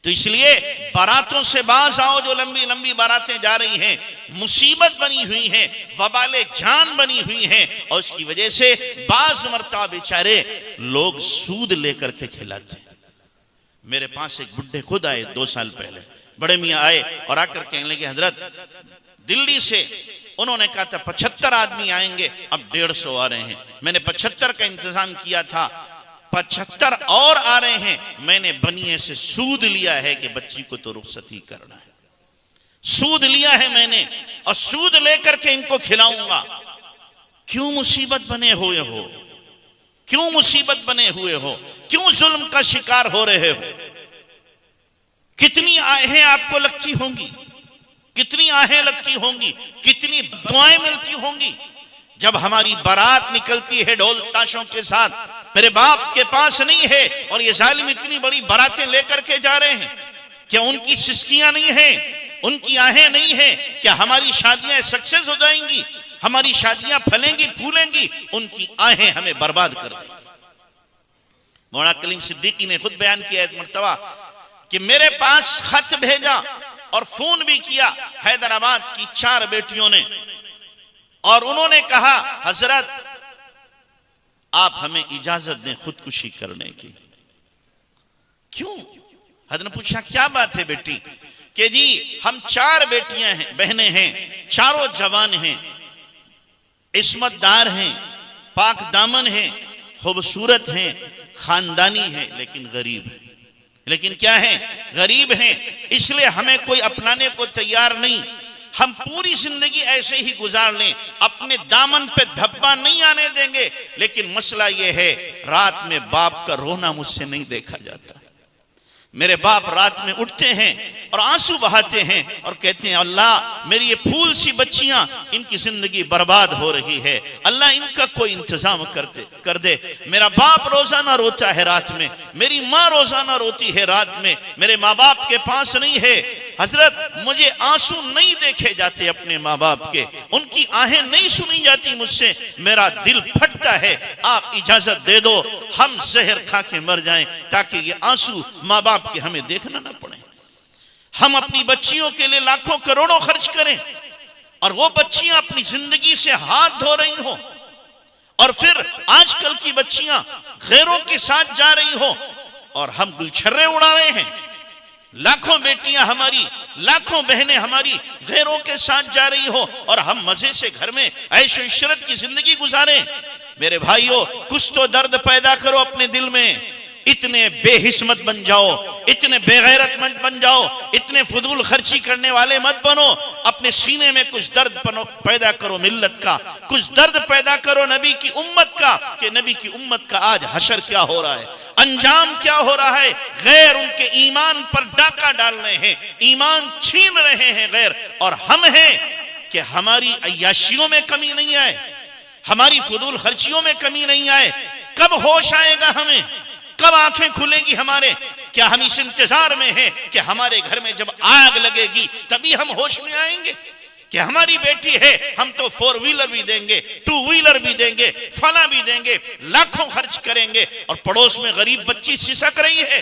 तो इसलिए बारातों से बाज आओ। जो लंबी लंबी बारातें जा रही हैं, मुसीबत बनी हुई है, वबाले जान बनी हुई है, और उसकी वजह से बाज मरतबा बेचारे लोग सूद लेकर के खिलाते हैं। मेरे पास एक बुड्ढे खुद आए 2 साल पहले, बड़े मियाँ आए और आकर कहने लगे, हजरत दिल्ली से उन्होंने कहा था 75 आदमी आएंगे, अब 150 आ रहे हैं। मैंने 75 का इंतजाम किया था, 75 और आ रहे हैं। मैंने बनिए से सूद लिया है कि बच्ची को तो रुखसत ही करना है, सूद लिया है मैंने, और सूद लेकर के इनको खिलाऊंगा। क्यों मुसीबत बने हुए हो? क्यों मुसीबत बने हुए हो? क्यों जुल्म का शिकार हो रहे हो? कितनी आहें आपको लगती होंगी, कितनी आहें लगती होंगी, कितनी दुआएं मिलती होंगी जब हमारी बारात निकलती है ढोल ताशों के साथ। मेरे बाप के पास नहीं है और ये जालिम इतनी बड़ी बारातें लेकर के जा रहे हैं। क्या उनकी सिस्कियां नहीं है, उनकी आहें नहीं है? क्या हमारी शादियां सक्सेस हो जाएंगी, हमारी शादियां फलेंगी फूलेंगी? उनकी आहें हमें बर्बाद कर देंगी। मौलाना कलीम सिद्दीकी ने खुद बयान किया एक मर्तबा कि मेरे पास खत भेजा और फोन भी किया हैदराबाद की 4 बेटियों ने और उन्होंने कहा हजरत आप हमें इजाजत दें खुदकुशी करने की। क्यों? हजरत ने पूछा क्या बात है बेटी? कि जी हम 4 बेटियां हैं, बहनें हैं, चारों जवान हैं, इस्मतदार हैं, पाक दामन हैं, खूबसूरत हैं, खानदानी हैं, लेकिन गरीब हैं। लेकिन क्या है? गरीब हैं। इसलिए हमें कोई अपनाने को तैयार नहीं। हम पूरी जिंदगी ऐसे ही गुजार लें, अपने दामन पे धब्बा नहीं आने देंगे। लेकिन मसला यह है, रात में बाप का रोना मुझसे नहीं देखा जाता। मेरे बाप रात में उठते हैं और आंसू बहाते हैं और कहते हैं अल्लाह मेरी ये फूल सी बच्चियां, इनकी जिंदगी बर्बाद हो रही है, अल्लाह इनका कोई इंतजाम कर दे। मेरा बाप रोजाना रोता है रात में, मेरी माँ रोजाना रोती है रात में, मेरे माँ बाप के पास नहीं है। हजरत मुझे आंसू नहीं देखे जाते अपने माँ बाप के, उनकी आहें नहीं सुनी जाती मुझसे, मेरा दिल फटता है। आप इजाजत दे दो हम जहर खा के मर जाएं, ताकि ये आंसू माँ बाप के हमें देखना ना पड़े। हम अपनी बच्चियों के लिए लाखों करोड़ों खर्च करें और वो बच्चियां अपनी जिंदगी से हाथ धो रही हो, और फिर आजकल की बच्चियां गैरों के साथ जा रही हो और हम गुलछर्रे उड़ा रहे हैं। लाखों बेटियां हमारी, लाखों बहनें हमारी गैरों के साथ जा रही हो और हम मजे से घर में ऐश इशरत की जिंदगी गुजारें। मेरे भाइयों, कुछ तो दर्द पैदा करो अपने दिल में। इतने बेहिस्मत बन जाओ, इतने बेगैरत मत बन जाओ, इतने फजूल खर्ची करने वाले मत बनो। अपने सीने में कुछ दर्द पैदा करो मिल्लत का, कुछ दर्द पैदा करो नबी की उम्मत का, कि नबी की उम्मत का आज हशर क्या हो रहा है, अंजाम क्या हो रहा है। गैर उनके ईमान पर डाका डाल रहे हैं, ईमान छीन रहे हैं गैर, और हम हैं कि हमारी अय्याशियों में कमी नहीं आए, हमारी फजूल खर्चियों में कमी नहीं आए। कब होश आएगा हमें, कब आंखें खुलेगी हमारे? क्या हम इस इंतजार में हैं कि हमारे घर में जब आग लगेगी तभी हम होश में आएंगे? कि हमारी बेटी है, हम तो 4 व्हीलर भी देंगे, 2 व्हीलर भी देंगे, फला भी देंगे, लाखों खर्च करेंगे, और पड़ोस में गरीब बच्ची सिसक रही है,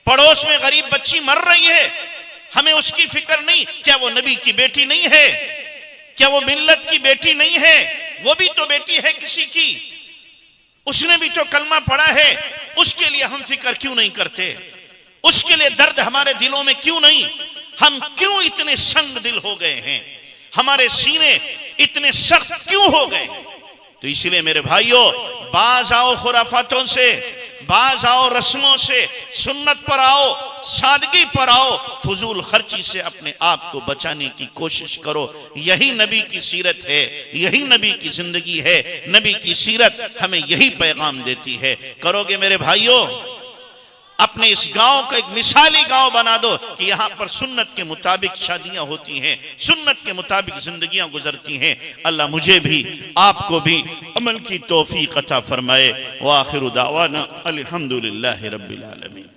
पड़ोस में गरीब बच्ची मर रही है, हमें उसकी फिक्र नहीं। क्या वो नबी की बेटी नहीं है? क्या वो मिल्लत की बेटी नहीं है? वो भी तो बेटी है किसी की, उसने भी तो कलमा पढ़ा है। उसके लिए हम फिक्र क्यों नहीं करते? उसके लिए दर्द हमारे दिलों में क्यों नहीं? हम क्यों इतने संग दिल हो गए हैं? हमारे सीने इतने सख्त क्यों हो गए? तो इसलिए मेरे भाइयों, बाज आओ खुराफातों से, बाज आओ रस्मों से, सुन्नत पर आओ, सादगी पर आओ, फजूल खर्ची से अपने आप को बचाने की कोशिश करो। यही नबी की सीरत है, यही नबी की जिंदगी है। नबी की सीरत हमें यही पैगाम देती है। करोगे मेरे भाइयों? अपने इस गांव को एक मिसाली गांव बना दो कि यहाँ पर सुन्नत के मुताबिक शादियां होती हैं, सुन्नत के मुताबिक जिंदगियां गुजरती हैं। अल्लाह मुझे भी आपको भी अमल की तौफीक अता फरमाए। व आखिरु दावाना अल्हम्दुलिल्लाहि रब्बिल आलमीन।